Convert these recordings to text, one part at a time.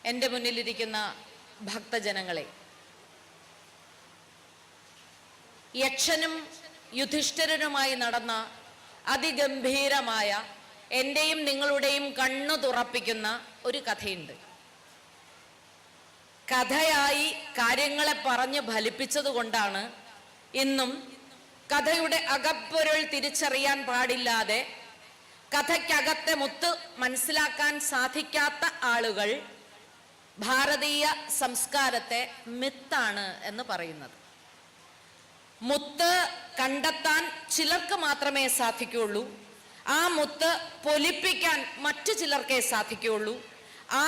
എൻ്റെ മുന്നിലിരിക്കുന്ന ഭക്തജനങ്ങളെ, യക്ഷനും യുധിഷ്ഠിരനുമായി നടന്ന അതിഗംഭീരമായ എൻ്റെയും നിങ്ങളുടെയും കണ്ണു തുറപ്പിക്കുന്ന ഒരു കഥയുണ്ട്. കഥയായി കാര്യങ്ങളെ പറഞ്ഞ് ഫലിപ്പിച്ചത് കൊണ്ടാണ് ഇന്നും കഥയുടെ അകപ്പൊരുൾ തിരിച്ചറിയാൻ പാടില്ലാതെ കഥയ്ക്കകത്തെ മുത്ത് മനസ്സിലാക്കാൻ സാധിക്കാത്ത ആളുകൾ ഭാരതീയ സംസ്കാരത്തെ മിത്താണ് എന്ന് പറയുന്നത്. മുത്ത് കണ്ടെത്താൻ ചിലർക്ക് മാത്രമേ സാധിക്കുകയുള്ളൂ. ആ മുത്ത് പൊലിപ്പിക്കാൻ മറ്റു ചിലർക്കേ സാധിക്കുകയുള്ളൂ. ആ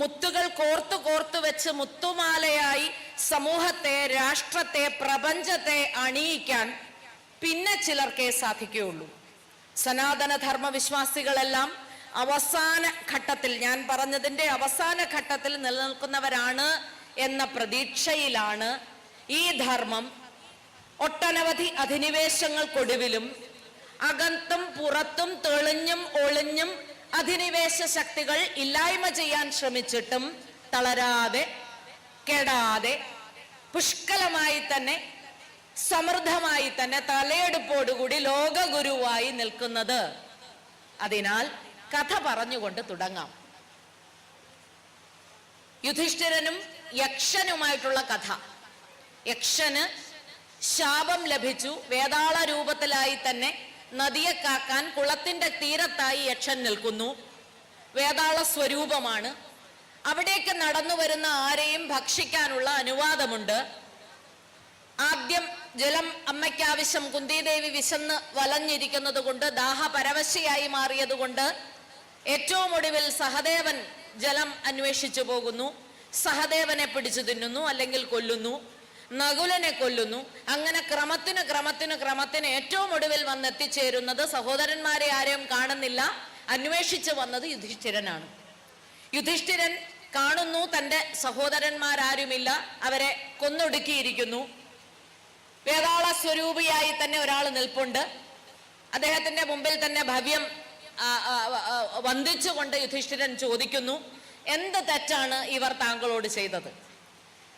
മുത്തുകൾ കോർത്തു വെച്ച് മുത്തുമാലയായി സമൂഹത്തെ, രാഷ്ട്രത്തെ, പ്രപഞ്ചത്തെ അണിയിക്കാൻ പിന്നെ ചിലർക്കേ സാധിക്കുകയുള്ളൂ. സനാതന ധർമ്മവിശ്വാസികളെല്ലാം അവസാന ഘട്ടത്തിൽ, ഞാൻ പറഞ്ഞതിൻ്റെ അവസാന ഘട്ടത്തിൽ നിലനിൽക്കുന്നവരാണ് എന്ന പ്രതീക്ഷയിലാണ് ഈ ധർമ്മം ഒട്ടനവധി അധിനിവേശങ്ങൾക്കൊടുവിലും അകത്തും പുറത്തും തെളിഞ്ഞും ഒളിഞ്ഞും അധിനിവേശ ശക്തികൾ ഇല്ലായ്മ ചെയ്യാൻ ശ്രമിച്ചിട്ടും തളരാതെ, കെടാതെ, പുഷ്കലമായി തന്നെ, സമൃദ്ധമായി തന്നെ, തലയെടുപ്പോടുകൂടി ലോകഗുരുവായി നിൽക്കുന്നത്. അതിനാൽ കഥ പറഞ്ഞുകൊണ്ട് തുടങ്ങാം. യുധിഷ്ഠിരനും യക്ഷനുമായിട്ടുള്ള കഥ. യക്ഷന് ശാപം ലഭിച്ചു. വേതാള രൂപത്തിലായി തന്നെ നദിയെ കാക്കാൻ കുളത്തിന്റെ തീരത്തായി യക്ഷൻ നിൽക്കുന്നു. വേതാള സ്വരൂപമാണ്. അവിടേക്ക് നടന്നു വരുന്ന ആരെയും ഭക്ഷിക്കാനുള്ള അനുവാദമുണ്ട്. ആദ്യം ജലം അമ്മയ്ക്ക് ആവശ്യം. കുന്തിദേവി വിശന്ന് വലഞ്ഞിരിക്കുന്നത് കൊണ്ട്, ദാഹപരവശയായി മാറിയത് കൊണ്ട് ഏറ്റവും ഒടുവിൽ സഹദേവൻ ജലം അന്വേഷിച്ചു പോകുന്നു. സഹദേവനെ പിടിച്ചു തിന്നുന്നു, അല്ലെങ്കിൽ കൊല്ലുന്നു. നകുലനെ കൊല്ലുന്നു. അങ്ങനെ ക്രമത്തിന് ഏറ്റവും ഒടുവിൽ വന്നെത്തിച്ചേരുന്നത്, സഹോദരന്മാരെ ആരെയും കാണുന്നില്ല, അന്വേഷിച്ച് വന്നത് യുധിഷ്ഠിരനാണ്. യുധിഷ്ഠിരൻ കാണുന്നു തൻ്റെ സഹോദരന്മാരാരുമില്ല, അവരെ കൊന്നൊടുക്കിയിരിക്കുന്നു. വേതാള സ്വരൂപിയായി തന്നെ ഒരാൾ നിൽപ്പുണ്ട്. അദ്ദേഹത്തിന്റെ മുമ്പിൽ തന്നെ ഭവ്യം വന്ദിച്ചുകൊണ്ട് യുധിഷ്ഠിരൻ ചോദിക്കുന്നു, എന്ത് തെറ്റാണ് ഇവർ താങ്കളോട് ചെയ്തത്?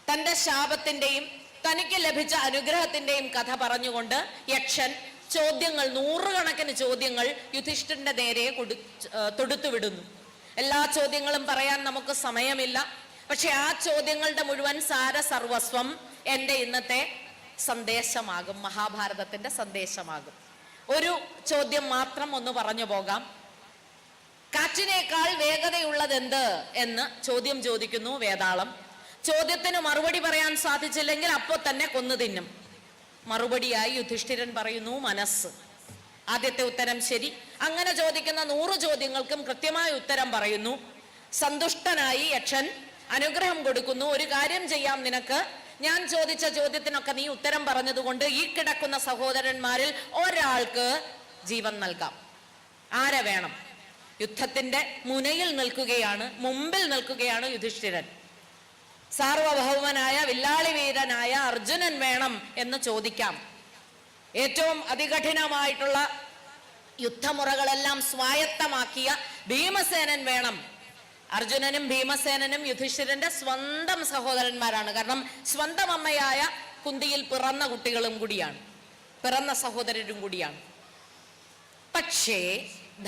തന്റെ ശാപത്തിന്റെയും തനിക്ക് ലഭിച്ച അനുഗ്രഹത്തിന്റെയും കഥ പറഞ്ഞുകൊണ്ട് യക്ഷൻ ചോദ്യങ്ങൾ, നൂറുകണക്കിന് ചോദ്യങ്ങൾ യുധിഷ്ഠിരന്റെ നേരെ തൊടുത്തുവിടുന്നു. എല്ലാ ചോദ്യങ്ങളും പറയാൻ നമുക്ക് സമയമില്ല. പക്ഷെ ആ ചോദ്യങ്ങളുടെ മുഴുവൻ സാരസർവസ്വം എൻ്റെ ഇന്നത്തെ സന്ദേശമാകും, മഹാഭാരതത്തിന്റെ സന്ദേശമാകും. ഒരു ചോദ്യം മാത്രം ഒന്ന് പറഞ്ഞു പോകാം. കാറ്റിനേക്കാൾ വേഗതയുള്ളതെന്ത് എന്ന് ചോദ്യം ചോദിക്കുന്നു വേതാളം. ചോദ്യത്തിന് മറുപടി പറയാൻ സാധിച്ചില്ലെങ്കിൽ അപ്പോൾ തന്നെ കൊന്നു തിന്നും. മറുപടിയായി യുധിഷ്ഠിരൻ പറയുന്നു, മനസ്സ്. ആദ്യത്തെ ഉത്തരം ശരി. അങ്ങനെ ചോദിക്കുന്ന 100 ചോദ്യങ്ങൾക്കും കൃത്യമായ ഉത്തരം പറയുന്നു. സന്തുഷ്ടനായി യക്ഷൻ അനുഗ്രഹം കൊടുക്കുന്നു. ഒരു കാര്യം ചെയ്യാം നിനക്ക്, ഞാൻ ചോദിച്ച ചോദ്യത്തിനൊക്കെ നീ ഉത്തരം പറഞ്ഞതുകൊണ്ട് ഈ കിടക്കുന്ന സഹോദരന്മാരിൽ ഒരാൾക്ക് ജീവൻ നൽകാം. ആരെ വേണം? യുദ്ധത്തിന്റെ മുനയിൽ നിൽക്കുകയാണ്, മുമ്പിൽ നിൽക്കുകയാണ് യുധിഷ്ഠിരൻ. സാർവഭൗമനായ വില്ലാളി വീരനായ അർജുനൻ വേണം എന്ന് ചോദിക്കാം. ഏറ്റവും അതികഠിനമായിട്ടുള്ള യുദ്ധമുറകളെല്ലാം സ്വായത്തമാക്കിയ ഭീമസേനൻ വേണം. അർജുനനും ഭീമസേനനും യുധിഷ്ഠിരന്റെ സ്വന്തം സഹോദരന്മാരാണ്. കാരണം സ്വന്തം അമ്മയായ കുന്തിയിൽ പിറന്ന കുട്ടികളും കൂടിയാണ്, പിറന്ന സഹോദരരും കൂടിയാണ്. പക്ഷേ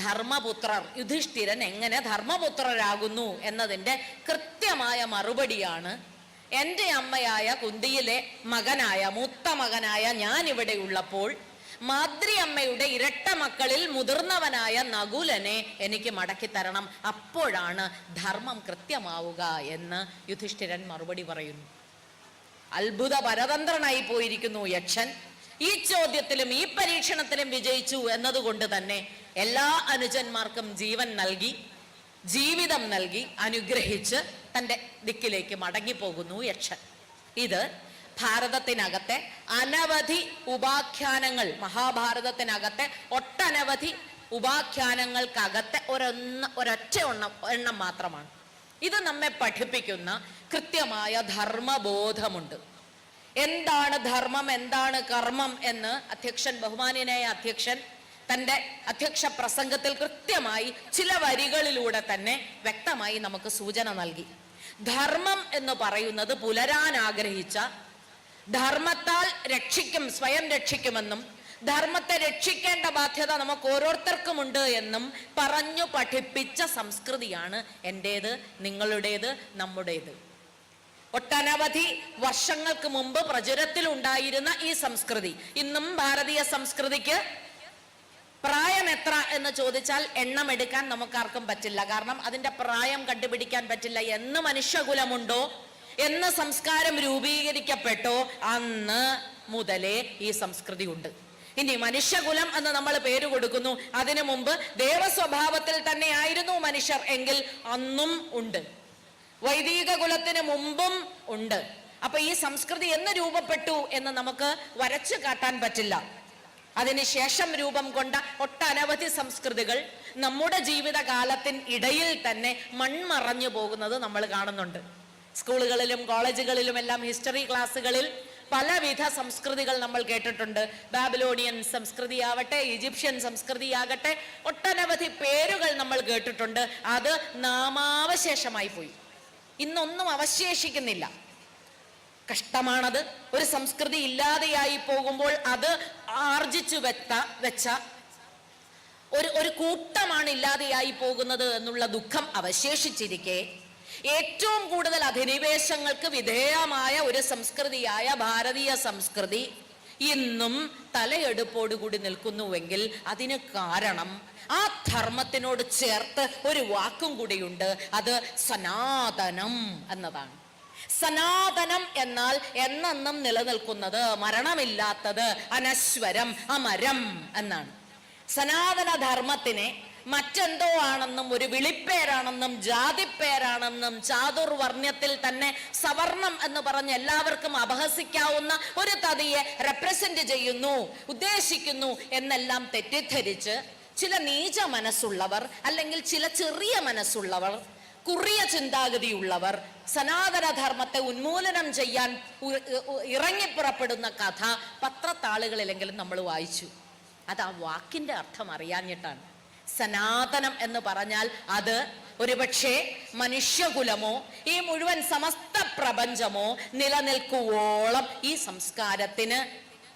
ധർമ്മപുത്രർ, യുധിഷ്ഠിരൻ എങ്ങനെ ധർമ്മപുത്രരാകുന്നു എന്നതിൻ്റെ കൃത്യമായ മറുപടിയാണ് എൻ്റെ അമ്മയായ കുന്തിയിലെ മകനായ, മൂത്ത മകനായ ഞാൻ ഇവിടെ ഉള്ളപ്പോൾ മാതൃ അമ്മയുടെ ഇരട്ട മക്കളിൽ മുതിർന്നവനായ നകുലനെ എനിക്ക് മടക്കി തരണം, അപ്പോഴാണ് ധർമ്മം കൃത്യമാവുക എന്ന് യുധിഷ്ഠിരൻ മറുപടി പറയുന്നു. അത്ഭുത പരതന്ത്രനായി പോയിരിക്കുന്നു യക്ഷൻ. ഈ ചോദ്യത്തിലും ഈ പരീക്ഷണത്തിലും വിജയിച്ചു എന്നതുകൊണ്ട് തന്നെ എല്ലാ അനുജന്മാർക്കും ജീവൻ നൽകി, ജീവിതം നൽകി, അനുഗ്രഹിച്ച് തൻ്റെ ദിക്കിലേക്ക് മടങ്ങിപ്പോകുന്നു യക്ഷൻ. ഇത് ഭാരതത്തിനകത്തെ അനവധി ഉപാഖ്യാനങ്ങൾ, മഹാഭാരതത്തിനകത്തെ ഒട്ടനവധി ഉപാഖ്യാനങ്ങൾക്കകത്തെ ഒരൊറ്റ എണ്ണം മാത്രമാണ്. ഇത് നമ്മെ പഠിപ്പിക്കുന്ന കൃത്യമായ ധർമ്മബോധമുണ്ട്. എന്താണ് ധർമ്മം, എന്താണ് കർമ്മം എന്ന് അധ്യക്ഷൻ, ബഹുമാന്യനായ അധ്യക്ഷൻ തൻ്റെ അധ്യക്ഷ പ്രസംഗത്തിൽ കൃത്യമായി ചില വരികളിലൂടെ തന്നെ വ്യക്തമായി നമുക്ക് സൂചന നൽകി. ധർമ്മം എന്ന് പറയുന്നത് പുലരാൻ ആഗ്രഹിച്ച, ധർമ്മത്താൽ സ്വയം രക്ഷിക്കുമെന്നും ധർമ്മത്തെ രക്ഷിക്കേണ്ട ബാധ്യത നമുക്ക് ഓരോരുത്തർക്കുമുണ്ട് എന്നും പറഞ്ഞു പഠിപ്പിച്ച സംസ്കൃതിയാണ് എൻ്റേത്, നിങ്ങളുടേത്, നമ്മുടേത്. ഒട്ടനവധി വർഷങ്ങൾക്ക് മുമ്പ് പ്രചുരത്തിലുണ്ടായിരുന്ന ഈ സംസ്കൃതി ഇന്നും ഭാരതീയ സംസ്കൃതിക്ക് പ്രായം എത്ര എന്ന് ചോദിച്ചാൽ എണ്ണം എടുക്കാൻ നമുക്കാർക്കും പറ്റില്ല. കാരണം അതിൻ്റെ പ്രായം കണ്ടുപിടിക്കാൻ പറ്റില്ല. എന്ന് മനുഷ്യകുലമുണ്ടോ, എന്ന് സംസ്കാരം രൂപീകരിക്കപ്പെട്ടോ അന്ന് മുതലേ ഈ സംസ്കൃതി ഉണ്ട്. ഇനി മനുഷ്യകുലം എന്ന് നമ്മൾ പേര് കൊടുക്കുന്നു. അതിനു മുമ്പ് ദേവസ്വഭാവത്തിൽ തന്നെ ആയിരുന്നു മനുഷ്യർ എങ്കിൽ അന്നും ഉണ്ട്. വൈദിക കുലത്തിന് മുമ്പും ഉണ്ട്. അപ്പൊ ഈ സംസ്കൃതി എന്ന് രൂപപ്പെട്ടു എന്ന് നമുക്ക് വരച്ചു കാട്ടാൻ പറ്റില്ല. അതിനുശേഷം രൂപം കൊണ്ട ഒട്ടനവധി സംസ്കൃതികൾ നമ്മുടെ ജീവിതകാലത്തിന് ഇടയിൽ തന്നെ മൺമറഞ്ഞു പോകുന്നത് നമ്മൾ കാണുന്നുണ്ട്. സ്കൂളുകളിലും കോളേജുകളിലും എല്ലാം ഹിസ്റ്ററി ക്ലാസ്സുകളിൽ പലവിധ സംസ്കൃതികൾ നമ്മൾ കേട്ടിട്ടുണ്ട്. ബാബിലോണിയൻ സംസ്കൃതിയാവട്ടെ, ഈജിപ്ഷ്യൻ സംസ്കൃതിയാകട്ടെ, ഒട്ടനവധി പേരുകൾ നമ്മൾ കേട്ടിട്ടുണ്ട്. അത് നാമാവശേഷമായി പോയി, ഇന്നൊന്നും അവശേഷിക്കുന്നില്ല. കഷ്ടമാണത്. ഒരു സംസ്കൃതി ഇല്ലാതെയായി പോകുമ്പോൾ അത് ആർജിച്ചു വെച്ച ഒരു കൂട്ടമാണ് ഇല്ലാതെയായി പോകുന്നത് എന്നുള്ള ദുഃഖം അവശേഷിച്ചിരിക്കെ ഏറ്റവും കൂടുതൽ അധിനിവേശങ്ങൾക്ക് വിധേയമായ ഒരു സംസ്കൃതിയായ ഭാരതീയ സംസ്കൃതി ഇന്നും തലയെടുപ്പോടുകൂടി നിൽക്കുന്നുവെങ്കിൽ അതിന് കാരണം ആ ധർമ്മത്തിനോട് ചേർത്ത് ഒരു വാക്കും കൂടിയുണ്ട്. അത് സനാതനം എന്നതാണ്. സനാതനം എന്നാൽ എന്നെന്നും നിലനിൽക്കുന്നത്, മരണമില്ലാത്തത്, അനശ്വരം, അമരം എന്നാണ്. സനാതന ധർമ്മത്തിനെ മറ്റെന്തോ ആണെന്നും ഒരു വിളിപ്പേരാണെന്നും ജാതിപ്പേരാണെന്നും ചാതുർവർണ്ണ്യത്തിൽ തന്നെ സവർണം എന്ന് പറഞ്ഞ് എല്ലാവർക്കും അപഹസിക്കാവുന്ന ഒരു തതിയെ റെപ്രസെന്റ് ചെയ്യുന്നു, ഉദ്ദേശിക്കുന്നു എന്നെല്ലാം തെറ്റിദ്ധരിച്ച് ചില നീച മനസ്സുള്ളവർ അല്ലെങ്കിൽ ചില ചെറിയ മനസ്സുള്ളവർ, കുറിയ ചിന്താഗതിയുള്ളവർ സനാതനധർമ്മത്തെ ഉന്മൂലനം ചെയ്യാൻ ഇറങ്ങിപ്പുറപ്പെടുന്ന കഥ പത്രത്താളുകളിലെങ്കിലും നമ്മൾ വായിച്ചു. അത് ആ വാക്കിന്റെ അർത്ഥം അറിയാഞ്ഞിട്ടാണ്. സനാതനം എന്ന് പറഞ്ഞാൽ അത് ഒരുപക്ഷെ മനുഷ്യകുലമോ ഈ മുഴുവൻ സമസ്ത പ്രപഞ്ചമോ നിലനിൽക്കുവോളം ഈ സംസ്കാരത്തിന്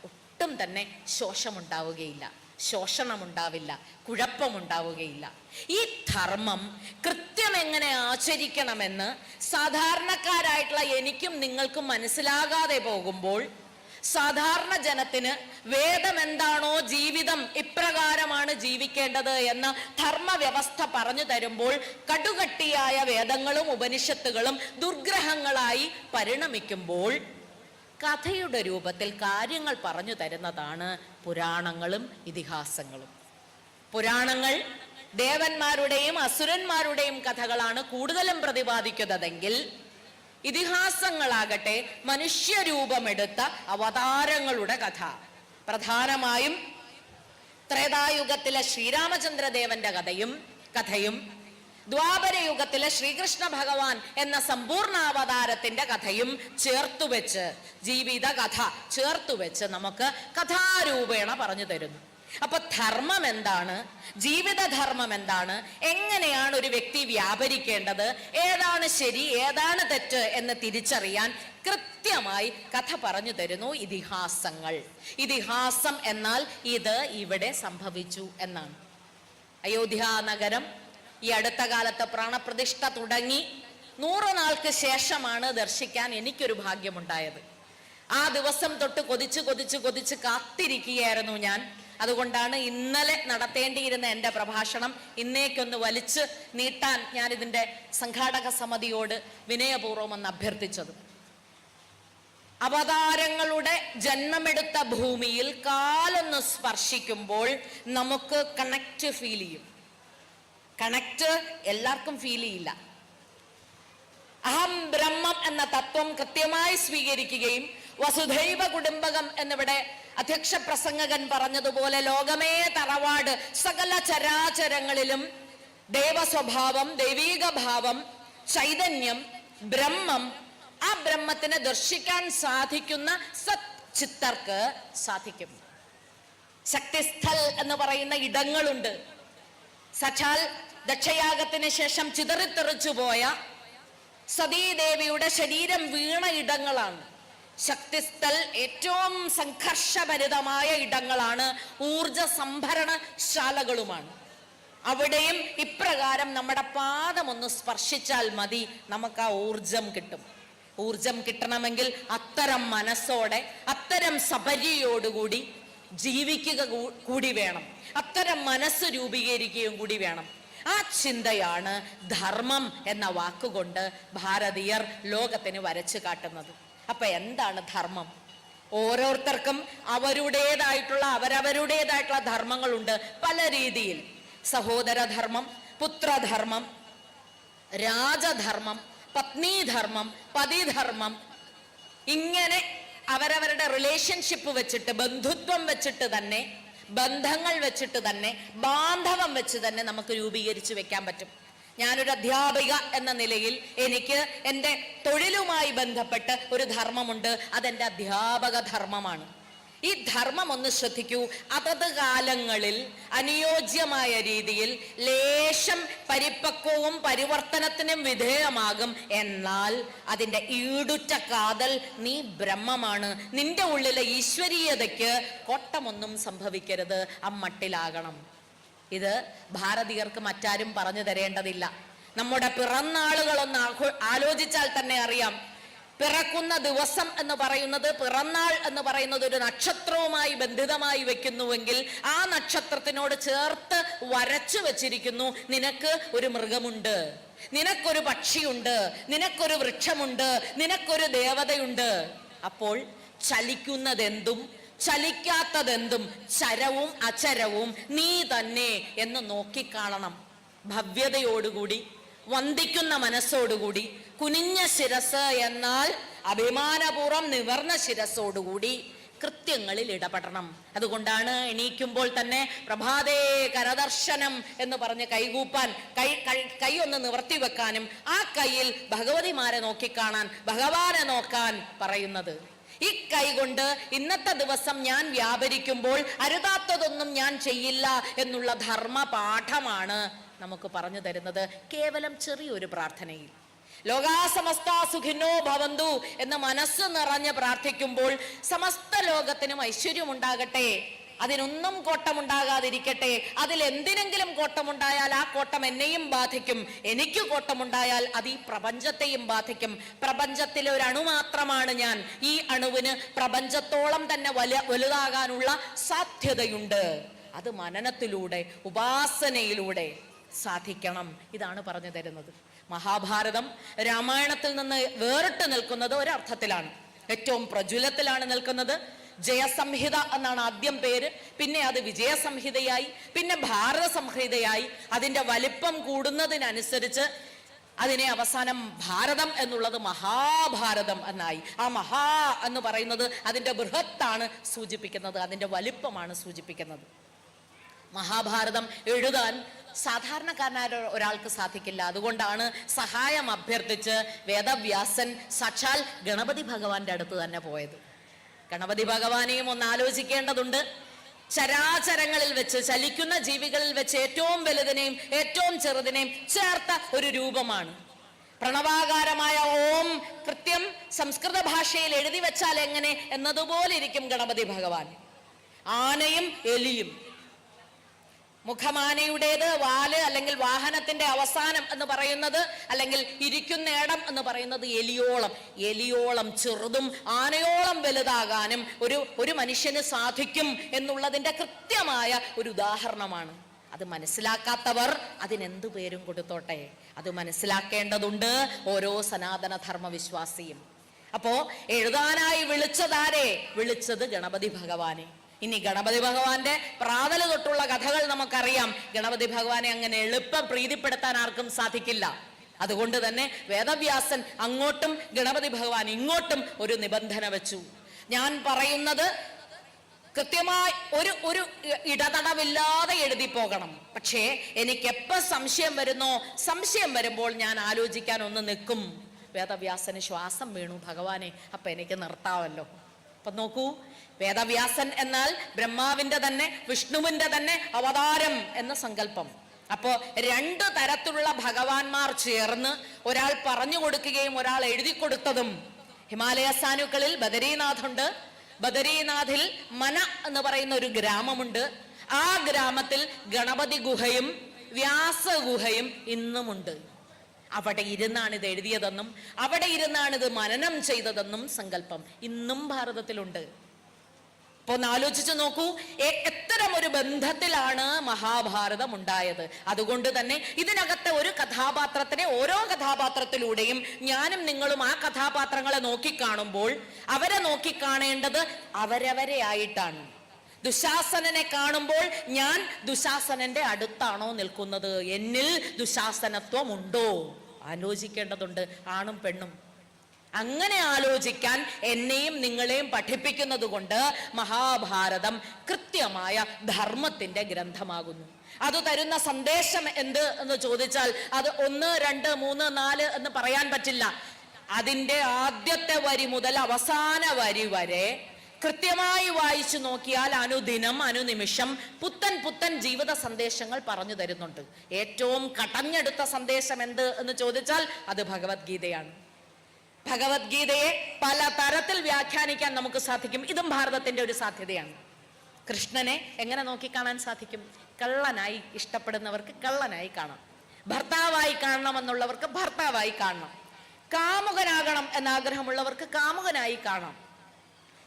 ഒട്ടും തന്നെ ശോഷമുണ്ടാവുകയില്ല, ശോഷണമുണ്ടാവില്ല, കുഴപ്പമുണ്ടാവുകയില്ല. ഈ ധർമ്മം കൃത്യം എങ്ങനെ ആചരിക്കണമെന്ന് സാധാരണക്കാരായിട്ടുള്ള എനിക്കും നിങ്ങൾക്കും മനസ്സിലാകാതെ പോകുമ്പോൾ സാധാരണ ജനത്തിന് വേദം എന്താണോ, ജീവിതം ഇപ്രകാരമാണ് ജീവിക്കേണ്ടത് എന്ന ധർമ്മവ്യവസ്ഥ പറഞ്ഞു തരുമ്പോൾ കടുകട്ടിയായ വേദങ്ങളും ഉപനിഷത്തുകളും ദുർഗ്രഹങ്ങളായി പരിണമിക്കുമ്പോൾ കഥയുടെ രൂപത്തിൽ കാര്യങ്ങൾ പറഞ്ഞു തരുന്നതാണ് പുരാണങ്ങളും ഇതിഹാസങ്ങളും. പുരാണങ്ങൾ ദേവന്മാരുടെയും അസുരന്മാരുടെയും കഥകളാണ് കൂടുതലും പ്രതിപാദിക്കുന്നതെങ്കിൽ ഇതിഹാസങ്ങളാകട്ടെ മനുഷ്യരൂപമെടുത്ത അവതാരങ്ങളുടെ കഥ. പ്രധാനമായും ത്രേതായുഗത്തിലെ ശ്രീരാമചന്ദ്രദേവന്റെ കഥയും ദ്വാപരയുഗത്തിലെ ശ്രീകൃഷ്ണ ഭഗവാൻ എന്ന സമ്പൂർണ്ണാവതാരത്തിന്റെ കഥയും ചേർത്തുവെച്ച്, ജീവിത കഥ ചേർത്തുവെച്ച് നമുക്ക് കഥാരൂപേണ പറഞ്ഞു തരുന്നു. അപ്പൊ ധർമ്മം എന്താണ്, ജീവിതധർമ്മം എന്താണ്, എങ്ങനെയാണ് ഒരു വ്യക്തി വ്യാപരിക്കേണ്ടത്, ഏതാണ് ശരി ഏതാണ് തെറ്റ് എന്ന് തിരിച്ചറിയാൻ കൃത്യമായി കഥ പറഞ്ഞു തരുന്നു ഇതിഹാസങ്ങൾ. ഇതിഹാസം എന്നാൽ ഇത് ഇവിടെ സംഭവിച്ചു എന്നാണ്. അയോധ്യ നഗരം ഈ അടുത്ത കാലത്ത് പ്രാണപ്രതിഷ്ഠ തുടങ്ങി 100 നാൾക്ക് ശേഷമാണ് ദർശിക്കാൻ എനിക്കൊരു ഭാഗ്യമുണ്ടായത്. ആ ദിവസം തൊട്ട് കൊതിച്ച് കാത്തിരിക്കുകയായിരുന്നു ഞാൻ. അതുകൊണ്ടാണ് ഇന്നലെ നടത്തേണ്ടിയിരുന്ന എൻ്റെ പ്രഭാഷണം ഇന്നേക്കൊന്ന് വലിച്ച് നീട്ടാൻ ഞാൻ ഇതിൻ്റെ സംഘാടക സമിതിയോട് വിനയപൂർവ്വം ഒന്ന് അഭ്യർത്ഥിച്ചത്. അവതാരങ്ങളുടെ ജന്മമെടുത്ത ഭൂമിയിൽ കാലൊന്ന് സ്പർശിക്കുമ്പോൾ നമുക്ക് കണക്റ്റ് ഫീൽ ചെയ്യും. കണക്റ്റ് എല്ലാവർക്കും ഫീൽ ചെയ്യില്ല. അഹം ബ്രഹ്മം എന്ന തത്വം കൃത്യമായി സ്വീകരിക്കുകയും വസുധൈവ കുടുംബകം എന്നിവിടെ അധ്യക്ഷ പ്രസംഗകൻ പറഞ്ഞതുപോലെ ലോകമേ തറവാട്, സകല ചരാചരങ്ങളിലും ദൈവസ്വഭാവം, ദൈവീക ഭാവം, ചൈതന്യം, ബ്രഹ്മം, ആ ബ്രഹ്മത്തിനെ ദർശിക്കാൻ സാധിക്കുന്ന സത് ചിത്തർക്ക് സാധിക്കും. ശക്തിസ്ഥൽ എന്ന് പറയുന്ന ഇടങ്ങളുണ്ട്. സച്ചാൽ ദക്ഷയാഗത്തിന് ശേഷം ചിതറിത്തെറിച്ചു പോയ സതീദേവിയുടെ ശരീരം വീണ ഇടങ്ങളാണ്. ശക്തിസ്ഥൽ ഏറ്റവും സംഘർഷഭരിതമായ ഇടങ്ങളാണ്, ഊർജ സംഭരണശാലകളുമാണ്. അവിടെയും ഇപ്രകാരം നമ്മുടെ പാദം ഒന്ന് സ്പർശിച്ചാൽ മതി, നമുക്ക് ആ ഊർജം കിട്ടും. ഊർജം കിട്ടണമെങ്കിൽ അത്തരം മനസ്സോടെ, അത്തരം സപര്യയോടുകൂടി ജീവിക്കുക കൂടി വേണം, അത്തരം മനസ്സ് രൂപീകരിക്കുകയും കൂടി വേണം. ആ ചിന്തയാണ് ധർമ്മം എന്ന വാക്കുകൊണ്ട് ഭാരതീയർ ലോകത്തിന് വരച്ചു കാട്ടുന്നത്. അപ്പൊ എന്താണ് ധർമ്മം? ഓരോരുത്തർക്കും അവരവരുടേതായിട്ടുള്ള ധർമ്മങ്ങളുണ്ട് പല രീതിയിൽ. സഹോദരധർമ്മം, പുത്രധർമ്മം, രാജധർമ്മം, പത്നീധർമ്മം, പതിധർമ്മം, ഇങ്ങനെ അവരവരുടെ റിലേഷൻഷിപ്പ് വെച്ചിട്ട്, ബന്ധുത്വം വെച്ചിട്ട് തന്നെ, ബന്ധങ്ങൾ വെച്ചിട്ട് തന്നെ, ബാന്ധവം വെച്ച് തന്നെ നമുക്ക് രൂപീകരിച്ചു വെക്കാൻ പറ്റും. ഞാനൊരു അധ്യാപിക എന്ന നിലയിൽ എനിക്ക് എൻ്റെ തൊഴിലുമായി ബന്ധപ്പെട്ട് ഒരു ധർമ്മമുണ്ട്, അതെൻ്റെ അധ്യാപക ധർമ്മമാണ്. ഈ ധർമ്മം ഒന്ന് ശ്രദ്ധിക്കൂ. അതത് കാലങ്ങളിൽ അനുയോജ്യമായ രീതിയിൽ ലേശം പരിപക്വവും പരിവർത്തനത്തിനും വിധേയമാകും. എന്നാൽ അതിൻ്റെ ഈടുറ്റ കാതൽ നീ ബ്രഹ്മമാണ്, നിന്റെ ഉള്ളിലെ ഈശ്വരീയതയ്ക്ക് കോട്ടമൊന്നും സംഭവിക്കരുത്, അമ്മട്ടിലാകണം. ഇത് ഭാരതീയർക്ക് മറ്റാരും പറഞ്ഞു തരേണ്ടതില്ല. നമ്മുടെ പിറന്നാളുകളൊന്ന് ആലോചിച്ചാൽ തന്നെ അറിയാം. പിറക്കുന്ന ദിവസം എന്ന് പറയുന്നത്, പിറന്നാൾ എന്ന് പറയുന്നത് ഒരു നക്ഷത്രവുമായി ബന്ധിതമായി വെക്കുന്നുവെങ്കിൽ ആ നക്ഷത്രത്തിനോട് ചേർത്ത് വരച്ചു വെച്ചിരിക്കുന്നു, നിനക്ക് ഒരു മൃഗമുണ്ട്, നിനക്കൊരു പക്ഷിയുണ്ട്, നിനക്കൊരു വൃക്ഷമുണ്ട്, നിനക്കൊരു ദേവതയുണ്ട്. അപ്പോൾ ചലിക്കുന്നതെന്തും ചലിക്കാത്തതെന്തും ചരവും അചരവും നീ തന്നെ എന്ന് നോക്കിക്കാണണം. ഭവ്യതയോടുകൂടി, വന്ദിക്കുന്ന മനസ്സോടുകൂടി, കുനിഞ്ഞ ശിരസ് എന്നാൽ അഭിമാനപൂർവ്വം നിവർന്ന ശിരസ്സോടുകൂടി കൃത്യങ്ങളിൽ ഇടപെടണം. അതുകൊണ്ടാണ് എണീക്കുമ്പോൾ തന്നെ പ്രഭാതേ കരദർശനം എന്ന് പറഞ്ഞ് കൈകൂപ്പാൻ, കൈ ഒന്ന് നിവർത്തി വെക്കാനും ആ കൈയിൽ ഭഗവതിമാരെ നോക്കിക്കാണാൻ, ഭഗവാനെ നോക്കാൻ പറയുന്നത്. ഈ കൈ കൊണ്ട് ഇന്നത്തെ ദിവസം ഞാൻ വ്യാപരിക്കുമ്പോൾ അരുതാത്തതൊന്നും ഞാൻ ചെയ്യില്ല എന്നുള്ള ധർമ്മ പാഠമാണ് നമുക്ക് പറഞ്ഞു തരുന്നത് കേവലം ചെറിയൊരു പ്രാർത്ഥനയിൽ. ലോകാ സമസ്ത സുഖിനോ ഭവന്തു എന്ന് മനസ്സ് നിറഞ്ഞ് പ്രാർത്ഥിക്കുമ്പോൾ സമസ്ത ലോകത്തിനും ഐശ്വര്യം ഉണ്ടാകട്ടെ, അതിനൊന്നും കോട്ടമുണ്ടാകാതിരിക്കട്ടെ, അതിൽ എന്തിനെങ്കിലും കോട്ടമുണ്ടായാൽ ആ കോട്ടം എന്നെയും ബാധിക്കും, എനിക്ക് കോട്ടമുണ്ടായാൽ അത് ഈ പ്രപഞ്ചത്തെയും ബാധിക്കും. പ്രപഞ്ചത്തിലെ ഒരു അണു മാത്രമാണ് ഞാൻ, ഈ അണുവിന് പ്രപഞ്ചത്തോളം തന്നെ വലുതാകാനുള്ള സാധ്യതയുണ്ട്. അത് മനനത്തിലൂടെ, ഉപാസനയിലൂടെ സാധിക്കണം. ഇതാണ് പറഞ്ഞു തരുന്നത്. മഹാഭാരതം രാമായണത്തിൽ നിന്ന് വേറിട്ട് നിൽക്കുന്നത് ഒരർത്ഥത്തിലാണ്, ഏറ്റവും പ്രജ്വലത്തിലാണ് നിൽക്കുന്നത്. ജയസംഹിത എന്നാണ് ആദ്യം പേര്, പിന്നെ അത് വിജയസംഹിതയായി, പിന്നെ ഭാരത സംഹിതയായി. അതിൻ്റെ വലിപ്പം കൂടുന്നതിനനുസരിച്ച് അതിനെ അവസാനം ഭാരതം എന്നുള്ളത് മഹാഭാരതം എന്നായി. ആ മഹാ എന്ന് പറയുന്നത് അതിൻ്റെ ബൃഹത്താണ് സൂചിപ്പിക്കുന്നത്, അതിൻ്റെ വലിപ്പമാണ് സൂചിപ്പിക്കുന്നത്. മഹാഭാരതം എഴുതാൻ സാധാരണക്കാരനായ ഒരാൾക്ക് സാധിക്കില്ല. അതുകൊണ്ടാണ് സഹായം അഭ്യർത്ഥിച്ച് വേദവ്യാസൻ സാക്ഷാൽ ഗണപതി ഭഗവാന്റെ അടുത്ത് തന്നെ പോയത്. ഗണപതി ഭഗവാനെയും ഒന്ന് ആലോചിക്കേണ്ടതുണ്ട്. ചരാചരങ്ങളിൽ വെച്ച്, ചലിക്കുന്ന ജീവികളിൽ വെച്ച് ഏറ്റവും വലുതിനെയും ഏറ്റവും ചെറുതിനെയും ചേർത്ത ഒരു രൂപമാണ്. പ്രണവാകാരമായ ഓം കൃത്യം സംസ്കൃത ഭാഷയിൽ എഴുതി വെച്ചാൽ എങ്ങനെ എന്നതുപോലെ ഇരിക്കും ഗണപതി ഭഗവാൻ. ആനയും എലിയും, മുഖമാനയുടേത്, വാല് അല്ലെങ്കിൽ വാഹനത്തിന്റെ അവസാനം എന്ന് പറയുന്നത്, അല്ലെങ്കിൽ ഇരിക്കുന്നിടം എന്ന് പറയുന്നത് എലിയോളം ചെറുതും ആനയോളം വലുതാകാനും ഒരു മനുഷ്യന് സാധിക്കും എന്നുള്ളതിന്റെ കൃത്യമായ ഒരു ഉദാഹരണമാണ്. അത് മനസ്സിലാക്കാത്തവർ അതിനെന്തു പേരും കൊടുത്തോട്ടെ, അത് മനസ്സിലാക്കേണ്ടതുണ്ട് ഓരോ സനാതന ധർമ്മ വിശ്വാസിയും. അപ്പോ എഴുതാനായി വിളിച്ചതാരെ? വിളിച്ചത് ഗണപതി ഭഗവാനെ. ഇനി ഗണപതി ഭഗവാന്റെ പ്രാതല് തൊട്ടുള്ള കഥകൾ നമുക്കറിയാം. ഗണപതി ഭഗവാനെ അങ്ങനെ എളുപ്പം പ്രീതിപ്പെടുത്താൻ ആർക്കും സാധിക്കില്ല. അതുകൊണ്ട് തന്നെ വേദവ്യാസൻ അങ്ങോട്ടും ഗണപതി ഭഗവാൻ ഇങ്ങോട്ടും ഒരു നിബന്ധന വെച്ചു. ഞാൻ പറയുന്നത് കൃത്യമായി ഒരു ഇടതടവില്ലാതെ എഴുതി പോകണം. പക്ഷേ എനിക്ക് എപ്പോ സംശയം വരുന്നോ, സംശയം വരുമ്പോൾ ഞാൻ ആലോചിക്കാൻ ഒന്ന് നിൽക്കും. വേദവ്യാസന് ശ്വാസം വീണു, ഭഗവാനെ അപ്പൊ എനിക്ക് നിർത്താമല്ലോ. അപ്പൊ നോക്കൂ, വേദവ്യാസൻ എന്നാൽ ബ്രഹ്മാവിന്റെ തന്നെ വിഷ്ണുവിന്റെ തന്നെ അവതാരം എന്ന സങ്കല്പം. അപ്പോ രണ്ടു തരത്തിലുള്ള ഭഗവാന്മാർ ചേർന്ന് ഒരാൾ പറഞ്ഞു കൊടുക്കുകയും ഒരാൾ എഴുതി കൊടുത്തതും. ഹിമാലയ സാനുക്കളിൽ ബദരീനാഥുണ്ട്. ബദരീനാഥിൽ മന എന്ന് പറയുന്ന ഒരു ഗ്രാമമുണ്ട്. ആ ഗ്രാമത്തിൽ ഗണപതി ഗുഹയും വ്യാസ ഗുഹയും ഇന്നുമുണ്ട്. അവിടെ ഇരുന്നാണ് ഇത് എഴുതിയതെന്നും അവിടെ ഇരുന്നാണ് ഇത് മനനം ചെയ്തതെന്നും സങ്കല്പം ഇന്നും ഭാരതത്തിലുണ്ട്. അപ്പൊ ഒന്ന് ആലോചിച്ച് നോക്കൂ, എത്തരം ഒരു ബന്ധത്തിലാണ് മഹാഭാരതം ഉണ്ടായത്. അതുകൊണ്ട് തന്നെ ഇതിനകത്തെ ഒരു കഥാപാത്രത്തിനെ ഓരോ കഥാപാത്രത്തിലൂടെയും ഞാനും നിങ്ങളും ആ കഥാപാത്രങ്ങളെ നോക്കിക്കാണുമ്പോൾ അവരെ നോക്കിക്കാണേണ്ടത് അവരവരെ ആയിട്ടാണ്. ദുശാസനനെ കാണുമ്പോൾ ഞാൻ ദുശാസനന്റെ അടുത്താണോ നിൽക്കുന്നത്? എന്നിൽ ദുശാസനത്വം ഉണ്ടോ? ആലോചിക്കേണ്ടതുണ്ട്, ആണും പെണ്ണും. അങ്ങനെ ആലോചിക്കാൻ എന്നെയും നിങ്ങളെയും പഠിപ്പിക്കുന്നത് കൊണ്ട് മഹാഭാരതം കൃത്യമായ ധർമ്മത്തിന്റെ ഗ്രന്ഥമാകുന്നു. അത് തരുന്ന സന്ദേശം എന്ത് എന്ന് ചോദിച്ചാൽ അത് 1, 2, 3, 4 എന്ന് പറയാൻ പറ്റില്ല. അതിന്റെ ആദ്യത്തെ വരി മുതൽ അവസാന വരി വരെ കൃത്യമായി വായിച്ചു നോക്കിയാൽ അനുദിനം അനുനിമിഷം പുത്തൻ പുത്തൻ ജീവിത സന്ദേശങ്ങൾ പറഞ്ഞു തരുന്നുണ്ട്. ഏറ്റവും കടഞ്ഞെടുത്ത സന്ദേശം എന്ത് എന്ന് ചോദിച്ചാൽ അത് ഭഗവത്ഗീതയാണ്. ഭഗവത്ഗീതയെ പല തരത്തിൽ വ്യാഖ്യാനിക്കാൻ നമുക്ക് സാധിക്കും. ഇതും ഭാരതത്തിന്റെ ഒരു സാധ്യതയാണ്. കൃഷ്ണനെ എങ്ങനെ നോക്കിക്കാണാൻ സാധിക്കും? കള്ളനായി ഇഷ്ടപ്പെടുന്നവർക്ക് കള്ളനായി കാണാം, ഭർത്താവായി കാണണമെന്നുള്ളവർക്ക് ഭർത്താവായി കാണണം, കാമുകനാകണം എന്നാഗ്രഹമുള്ളവർക്ക് കാമുകനായി കാണാം,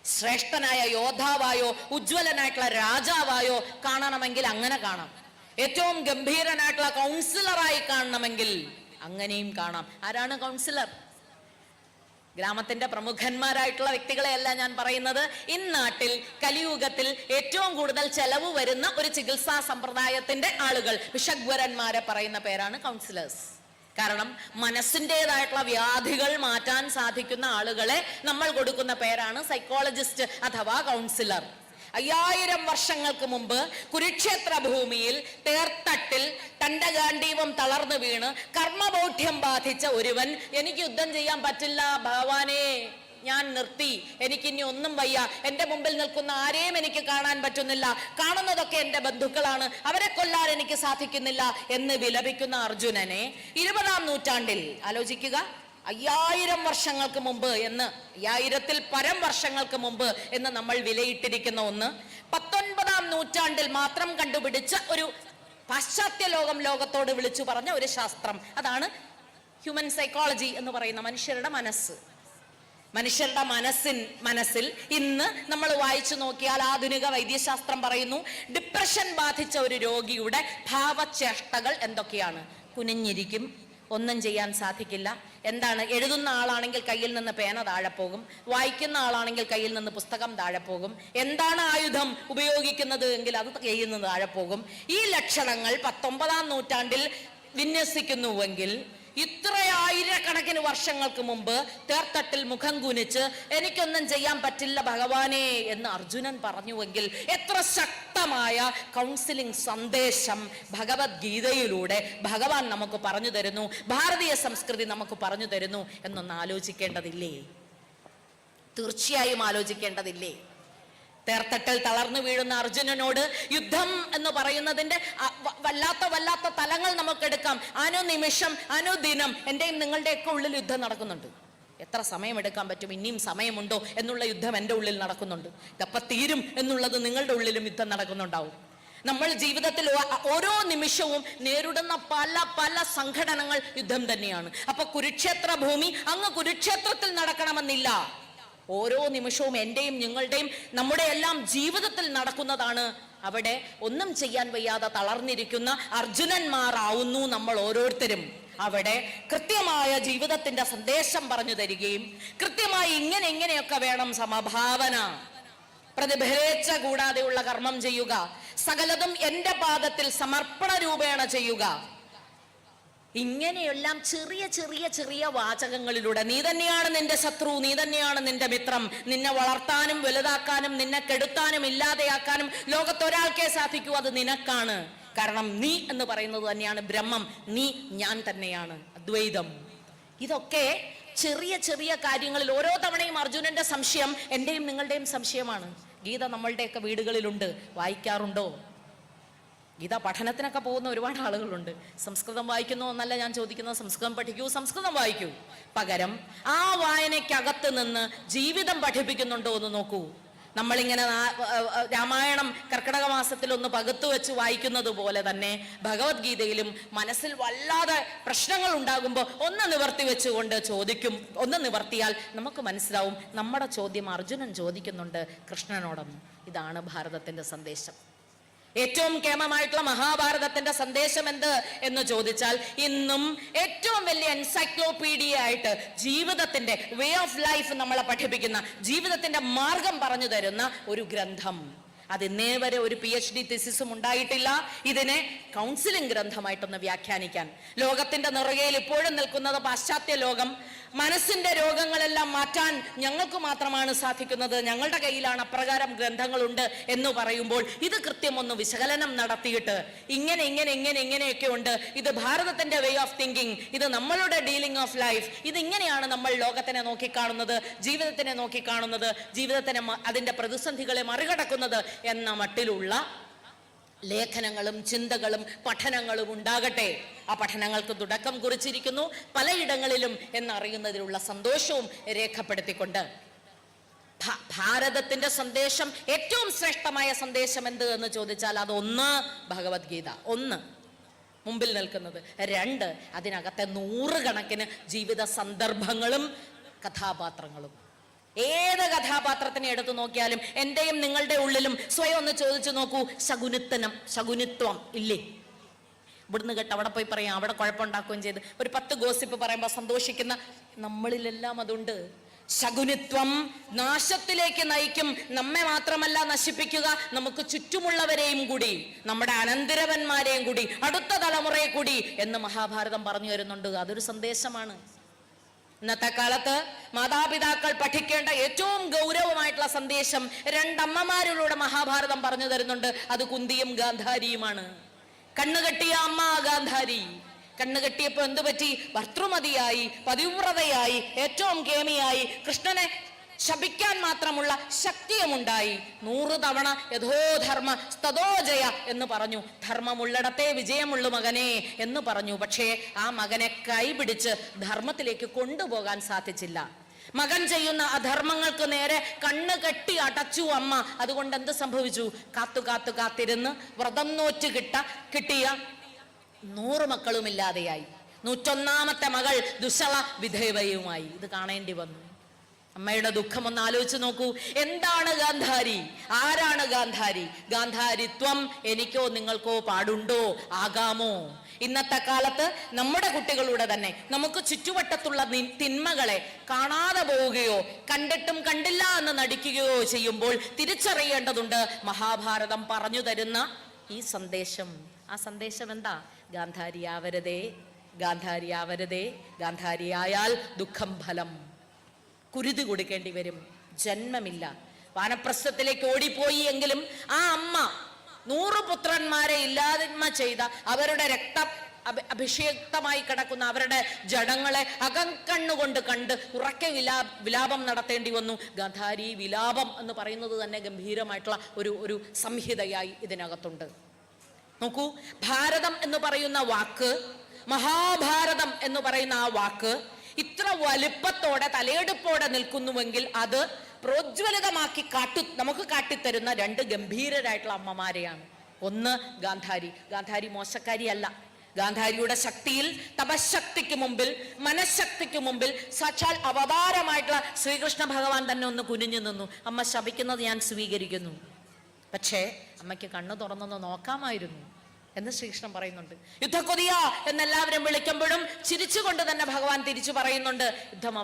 ശ്രേഷ്ഠനായ യോദ്ധാവായോ ഉജ്ജ്വലനായിട്ടുള്ള രാജാവായോ കാണണമെങ്കിൽ അങ്ങനെ കാണാം, ഏറ്റവും ഗംഭീരനായിട്ടുള്ള കൗൺസിലറായി കാണണമെങ്കിൽ അങ്ങനെയും കാണാം. ആരാണ് കൗൺസിലർ? ഗ്രാമത്തിന്റെ പ്രമുഖന്മാരായിട്ടുള്ള വ്യക്തികളെയല്ല ഞാൻ പറയുന്നത്. ഇന്നാട്ടിൽ കലിയുഗത്തിൽ ഏറ്റവും കൂടുതൽ ചെലവ് വരുന്ന ഒരു ചികിത്സാ സമ്പ്രദായത്തിന്റെ ആളുകൾ, വിഷഗ്വരന്മാരെ പറയുന്ന പേരാണ് കൗൺസിലേഴ്സ്. കാരണം മനസ്സിൻ്റെതായിട്ടുള്ള വ്യാധികൾ മാറ്റാൻ സാധിക്കുന്ന ആളുകളെ നമ്മൾ കൊടുക്കുന്ന പേരാണ് സൈക്കോളജിസ്റ്റ് അഥവാ കൗൺസിലർ. 5000 വർഷങ്ങൾക്ക് മുമ്പ് കുരുക്ഷേത്ര ഭൂമിയിൽ തേർത്തട്ടിൽ തന്റെ ഗാണ്ഡീവം തളർന്നു വീണ് കർമ്മബോധ്യം ബാധിച്ച ഒരുവൻ, എനിക്ക് യുദ്ധം ചെയ്യാൻ പറ്റില്ല ഭഗവാനേ, ഞാൻ നിർത്തി, എനിക്കിനി ഒന്നും വയ്യ, എന്റെ മുമ്പിൽ നിൽക്കുന്ന ആരെയും എനിക്ക് കാണാൻ പറ്റുന്നില്ല, കാണുന്നതൊക്കെ എന്റെ ബന്ധുക്കളാണ്, അവരെ കൊല്ലാൻ എനിക്ക് സാധിക്കുന്നില്ല എന്ന് വിലപിക്കുന്ന അർജുനനെ 20-ാം നൂറ്റാണ്ടിൽ ആലോചിക്കുക, 5000 വർഷങ്ങൾക്ക് മുമ്പ് എന്ന്, 1000-ൽ പരം വർഷങ്ങൾക്ക് മുമ്പ് എന്ന് നമ്മൾ വിലയിട്ടിരിക്കുന്ന ഒന്ന് 19-ാം നൂറ്റാണ്ടിൽ മാത്രം കണ്ടുപിടിച്ച ഒരു പാശ്ചാത്യ ലോകത്തോട് വിളിച്ചു പറഞ്ഞ ഒരു ശാസ്ത്രം. അതാണ് ഹ്യൂമൻ സൈക്കോളജി എന്ന് പറയുന്ന മനുഷ്യരുടെ മനസ്സ്. മനുഷ്യരുടെ മനസ്സിൽ ഇന്ന് നമ്മൾ വായിച്ചു നോക്കിയാൽ ആധുനിക വൈദ്യശാസ്ത്രം പറയുന്നു, ഡിപ്രഷൻ ബാധിച്ച ഒരു രോഗിയുടെ ഭാവചേഷ്ടകൾ എന്തൊക്കെയാണ്? കുനിഞ്ഞിരിക്കും, ഒന്നും ചെയ്യാൻ സാധിക്കില്ല. എന്താണ്? എഴുതുന്ന ആളാണെങ്കിൽ കയ്യിൽ നിന്ന് പേന താഴെ പോകും, വായിക്കുന്ന ആളാണെങ്കിൽ കയ്യിൽ നിന്ന് പുസ്തകം താഴെ പോകും. എന്താണ് ആയുധം ഉപയോഗിക്കുന്നത് എങ്കിൽ അത് കയ്യിൽ നിന്ന് താഴെ പോകും. ഈ ലക്ഷണങ്ങൾ 19-ാം നൂറ്റാണ്ടിൽ വിന്യസിക്കുന്നുവെങ്കിൽ ഇത്ര ആയിരക്കണക്കിന് വർഷങ്ങൾക്ക് മുമ്പ് തേർത്തട്ടിൽ മുഖം കുനിച്ച് എനിക്കൊന്നും ചെയ്യാൻ പറ്റില്ല ഭഗവാനെ എന്ന് അർജുനൻ പറഞ്ഞുവെങ്കിൽ എത്ര ശക്തമായ കൗൺസിലിംഗ് സന്ദേശം ഭഗവത്ഗീതയിലൂടെ ഭഗവാൻ നമുക്ക് പറഞ്ഞു തരുന്നു, ഭാരതീയ സംസ്കൃതി നമുക്ക് പറഞ്ഞു തരുന്നു എന്നൊന്ന് ആലോചിക്കേണ്ടതില്ലേ? തീർച്ചയായും ആലോചിക്കേണ്ടതില്ലേ? തേർത്തട്ടിൽ തളർന്നു വീഴുന്ന അർജുനനോട് യുദ്ധം എന്ന് പറയുന്നതിന്റെ വല്ലാത്ത തലങ്ങൾ നമുക്കെടുക്കാം. അനുനിമിഷം അനുദിനം എന്റെയും നിങ്ങളുടെയൊക്കെ ഉള്ളിൽ യുദ്ധം നടക്കുന്നുണ്ട്. എത്ര സമയമെടുക്കാൻ പറ്റും, ഇനിയും സമയമുണ്ടോ എന്നുള്ള യുദ്ധം എൻ്റെ ഉള്ളിൽ നടക്കുന്നുണ്ട്. ഇതപ്പം തീരും എന്നുള്ളത് നിങ്ങളുടെ ഉള്ളിലും യുദ്ധം നടക്കുന്നുണ്ടാവും. നമ്മൾ ജീവിതത്തിൽ ഓരോ നിമിഷവും നേരിടുന്ന പല സംഘടനകൾ യുദ്ധം തന്നെയാണ്. അപ്പൊ കുരുക്ഷേത്ര ഭൂമി അങ്ങ് കുരുക്ഷേത്രത്തിൽ നടക്കണമെന്നില്ല. ഓരോ നിമിഷവും എന്റെയും നിങ്ങളുടെയും നമ്മുടെ എല്ലാം ജീവിതത്തിൽ നടക്കുന്നതാണ്. അവിടെ ഒന്നും ചെയ്യാൻ വയ്യാതെ തളർന്നിരിക്കുന്ന അർജുനന്മാരാവുന്നു നമ്മൾ ഓരോരുത്തരും. അവിടെ കൃത്യമായ ജീവിതത്തിന്റെ സന്ദേശം പറഞ്ഞു തരികയും കൃത്യമായി ഇങ്ങനെയൊക്കെ വേണം സമഭാവന, പ്രതിഫലേച്ഛ കൂടാതെയുള്ള കർമ്മം ചെയ്യുക, സകലതും എന്റെ പാദത്തിൽ സമർപ്പണ രൂപേണ ചെയ്യുക, ഇങ്ങനെയെല്ലാം ചെറിയ വാചകങ്ങളിലൂടെ നീ തന്നെയാണ് നിന്റെ ശത്രു, നീ തന്നെയാണ് നിന്റെ മിത്രം, നിന്നെ വളർത്താനും വലുതാക്കാനും നിന്നെ കെടുത്താനും ഇല്ലാതെയാക്കാനും ലോകത്തൊരാൾക്കേ സാധിക്കൂ, അത് നിനക്കാണ്. കാരണം നീ എന്ന് പറയുന്നത് തന്നെയാണ് ബ്രഹ്മം, നീ ഞാൻ തന്നെയാണ് അദ്വൈതം. ഇതൊക്കെ ചെറിയ ചെറിയ കാര്യങ്ങളിൽ ഓരോ തവണയും അർജുനന്റെ സംശയം എന്റെയും നിങ്ങളുടെയും സംശയമാണ്. ഗീത നമ്മളുടെയൊക്കെ വീടുകളിലുണ്ട്, വായിക്കാറുണ്ടോ? ഗീത പഠനത്തിനൊക്കെ പോകുന്ന ഒരുപാട് ആളുകളുണ്ട്. സംസ്കൃതം വായിക്കുന്നോ എന്നല്ല ഞാൻ ചോദിക്കുന്നത്, സംസ്കൃതം പഠിക്കൂ, സംസ്കൃതം വായിക്കൂ. പകരം ആ വായനയ്ക്കകത്ത് നിന്ന് ജീവിതം പഠിപ്പിക്കുന്നുണ്ടോ എന്ന് നോക്കൂ. നമ്മളിങ്ങനെ രാമായണം കർക്കിടക മാസത്തിൽ ഒന്ന് പകുത്തു വെച്ച് വായിക്കുന്നത് പോലെ തന്നെ ഭഗവത്ഗീതയിലും മനസ്സിൽ വല്ലാതെ പ്രശ്നങ്ങൾ ഉണ്ടാകുമ്പോൾ ഒന്ന് നിവർത്തി വെച്ചുകൊണ്ട് ചോദിക്കും. ഒന്ന് നിവർത്തിയാൽ നമുക്ക് മനസ്സിലാവും നമ്മുടെ ചോദ്യം അർജുനൻ ചോദിക്കുന്നുണ്ട് കൃഷ്ണനോടൊന്ന്. ഇതാണ് ഭാരതത്തിന്റെ സന്ദേശം. ഏറ്റവും കേമമായിട്ടുള്ള മഹാഭാരതത്തിന്റെ സന്ദേശം എന്ത് എന്ന് ചോദിച്ചാൽ, ഇന്നും ഏറ്റവും വലിയ എൻസൈക്ലോപീഡിയ ആയിട്ട് ജീവിതത്തിന്റെ വേ ഓഫ് ലൈഫ് നമ്മളെ പഠിപ്പിക്കുന്ന, ജീവിതത്തിന്റെ മാർഗം പറഞ്ഞു തരുന്ന ഒരു ഗ്രന്ഥം. അത് ഇന്നേ വരെ ഒരു PhD തിസിസും ഉണ്ടായിട്ടില്ല ഇതിനെ കൗൺസിലിംഗ് ഗ്രന്ഥമായിട്ടൊന്ന് വ്യാഖ്യാനിക്കാൻ. ലോകത്തിന്റെ നിറകയിൽ ഇപ്പോഴും നിൽക്കുന്നത് പാശ്ചാത്യ ലോകം. മനസ്സിന്റെ രോഗങ്ങളെല്ലാം മാറ്റാൻ ഞങ്ങൾക്ക് മാത്രമാണ് സാധിക്കുന്നത്, ഞങ്ങളുടെ കയ്യിലാണ് അപ്രകാരം ഗ്രന്ഥങ്ങളുണ്ട് എന്ന് പറയുമ്പോൾ ഇത് കൃത്യം ഒന്ന് വിശകലനം നടത്തിയിട്ട് ഇങ്ങനെയൊക്കെ ഉണ്ട്, ഇത് ഭാരതത്തിന്റെ വേ ഓഫ് തിങ്കിങ്, ഇത് നമ്മളുടെ ഡീലിംഗ് ഓഫ് ലൈഫ്, ഇതിങ്ങനെയാണ് നമ്മൾ ലോകത്തിനെ നോക്കിക്കാണുന്നത്, ജീവിതത്തിനെ നോക്കിക്കാണുന്നത്, ജീവിതത്തിനെ അതിന്റെ പ്രതിസന്ധികളെ മറികടക്കുന്നത് എന്ന മട്ടിലുള്ള ലേഖനങ്ങളും ചിന്തകളും പഠനങ്ങളും ഉണ്ടാകട്ടെ. ആ പഠനങ്ങൾക്ക് തുടക്കം കുറിച്ചിരിക്കുന്നു പലയിടങ്ങളിലും എന്നറിയുന്നതിലുള്ള സന്തോഷവും രേഖപ്പെടുത്തിക്കൊണ്ട് ഭാരതത്തിന്റെ സന്ദേശം, ഏറ്റവും ശ്രേഷ്ഠമായ സന്ദേശം എന്ത് എന്ന് ചോദിച്ചാൽ അതൊന്ന് ഭഗവത്ഗീത, ഒന്ന് മുമ്പിൽ നിൽക്കുന്നത്. രണ്ട്, അതിനകത്തെ നൂറുകണക്കിന് ജീവിത സന്ദർഭങ്ങളും കഥാപാത്രങ്ങളും. ഏത് കഥാപാത്രത്തിനെ എടുത്തു നോക്കിയാലും എന്റെയും നിങ്ങളുടെ ഉള്ളിലും സ്വയം ഒന്ന് ചോദിച്ചു നോക്കൂ, ശകുനിത്വം ഇല്ലേ? ഇവിടുന്ന് കേട്ട് അവിടെ പോയി പറയാം, അവിടെ കുഴപ്പമുണ്ടാക്കുകയും ചെയ്ത് ഒരു 10 ഗോസിപ്പ് പറയുമ്പോൾ സന്തോഷിക്കുന്ന നമ്മളിലെല്ലാം അതുണ്ട്. ശകുനിത്വം നാശത്തിലേക്ക് നയിക്കും. നമ്മെ മാത്രമല്ല നശിപ്പിക്കുക, നമുക്ക് ചുറ്റുമുള്ളവരെയും കൂടി, നമ്മുടെ അനന്തരവന്മാരെയും കൂടി, അടുത്ത തലമുറയെ കൂടി എന്ന് മഹാഭാരതം പറഞ്ഞു തരുന്നുണ്ട്. അതൊരു സന്ദേശമാണ്. ഇന്നത്തെ കാലത്ത് മാതാപിതാക്കൾ പഠിക്കേണ്ട ഏറ്റവും ഗൗരവമായിട്ടുള്ള സന്ദേശം രണ്ടമ്മമാരിലൂടെ മഹാഭാരതം പറഞ്ഞു തരുന്നുണ്ട്. അത് കുന്തിയും ഗാന്ധാരിയുമാണ്. കണ്ണുകെട്ടിയ അമ്മ ഗാന്ധാരി. കണ്ണുകെട്ടിയപ്പോ എന്തു പറ്റി? ഭർതൃമതിയായി, പതിവ്രതയായി, ഏറ്റവും കേമിയായി, കൃഷ്ണനെ ശപിക്കാൻ മാത്രമുള്ള ശക്തിയുമുണ്ടായി. 100 തവണ യഥോധർമ്മ സ്തതോജയ എന്ന് പറഞ്ഞു. ധർമ്മമുള്ളിടത്തെ വിജയമുള്ളു മകനെ എന്ന് പറഞ്ഞു. പക്ഷേ ആ മകനെ കൈപിടിച്ച് ധർമ്മത്തിലേക്ക് കൊണ്ടുപോകാൻ സാധിച്ചില്ല. മകൻ ചെയ്യുന്ന അധർമ്മങ്ങൾക്ക് നേരെ കണ്ണ് കെട്ടി അടച്ചു അമ്മ. അതുകൊണ്ട് എന്ത് സംഭവിച്ചു? കാത്തിരുന്ന് വ്രതം നോറ്റ് കിട്ടിയ 100 മക്കളുമില്ലാതെയായി. 101ാമത്തെ മകൾ ദുശ്ശള വിധേവയുമായി. ഇത് കാണേണ്ടി വന്നു. അമ്മയുടെ ദുഃഖം ഒന്ന് ആലോചിച്ച് നോക്കൂ. എന്താണ് ഗാന്ധാരി? ആരാണ് ഗാന്ധാരി? ഗാന്ധാരിത്വം എനിക്കോ നിങ്ങൾക്കോ പാടുണ്ടോ? ആകാമോ? ഇന്നത്തെ കാലത്ത് നമ്മുടെ കുട്ടികളുടെ തന്നെ നമുക്ക് ചുറ്റുവട്ടത്തുള്ള തിന്മകളെ കാണാതെ പോവുകയോ കണ്ടിട്ടും കണ്ടില്ല എന്ന് നടിക്കുകയോ ചെയ്യുമ്പോൾ തിരിച്ചറിയേണ്ടതുണ്ട് മഹാഭാരതം പറഞ്ഞു തരുന്ന ഈ സന്ദേശം. ആ സന്ദേശം എന്താ? ഗാന്ധാരിയാവരുതേ, ഗാന്ധാരിയായാൽ ദുഃഖം ഫലം. കുരുതി കൊടുക്കേണ്ടി വരും, ജന്മമില്ല. വാനപ്രസ്ഥത്തിലേക്ക് ഓടിപ്പോയി എങ്കിലും ആ അമ്മ 100 പുത്രന്മാരെ ഇല്ലായ്മ ചെയ്ത, അവരുടെ അഭിഷേക്തമായി കിടക്കുന്ന അവരുടെ ജഡങ്ങളെ അകക്കണ്ണുകൊണ്ട് കണ്ട് ഉറക്കെ വിലാപം നടത്തേണ്ടി വന്നു. ഗാന്ധാരി വിലാപം എന്ന് പറയുന്നത് തന്നെ ഗംഭീരമായിട്ടുള്ള ഒരു സംഹിതയായി ഇതിനകത്തുണ്ട്. നോക്കൂ, ഭാരതം എന്ന് പറയുന്ന വാക്ക്, മഹാഭാരതം എന്ന് പറയുന്ന ആ വാക്ക് ഇത്ര വലുപ്പത്തോടെ തലയെടുപ്പോടെ നിൽക്കുന്നുവെങ്കിൽ അത് പ്രോജ്വലിതമാക്കി നമുക്ക് കാട്ടിത്തരുന്ന 2 ഗംഭീരരായിട്ടുള്ള അമ്മമാരെയാണ്. ഒന്ന് ഗാന്ധാരി മോശക്കാരിയല്ല. ഗാന്ധാരിയുടെ ശക്തിയിൽ, തപശക്തിക്ക് മുമ്പിൽ, മനഃശക്തിക്ക് മുമ്പിൽ സാക്ഷാൽ അവതാരമായിട്ടുള്ള ശ്രീകൃഷ്ണ ഭഗവാൻ തന്നെ ഒന്ന് കുനിഞ്ഞു നിന്നു. അമ്മ ശപിക്കുന്നത് ഞാൻ സ്വീകരിക്കുന്നു, പക്ഷേ അമ്മയ്ക്ക് കണ്ണു തുറന്നൊന്ന് നോക്കാമായിരുന്നു എന്ന് ശ്രീകൃഷ്ണൻ പറയുന്നുണ്ട്. യുദ്ധക്കൊതിയ എന്നെല്ലാവരും വിളിക്കുമ്പോഴും ചിരിച്ചുകൊണ്ട് തന്നെ ഭഗവാൻ തിരിച്ചു പറയുന്നുണ്ട്, യുദ്ധം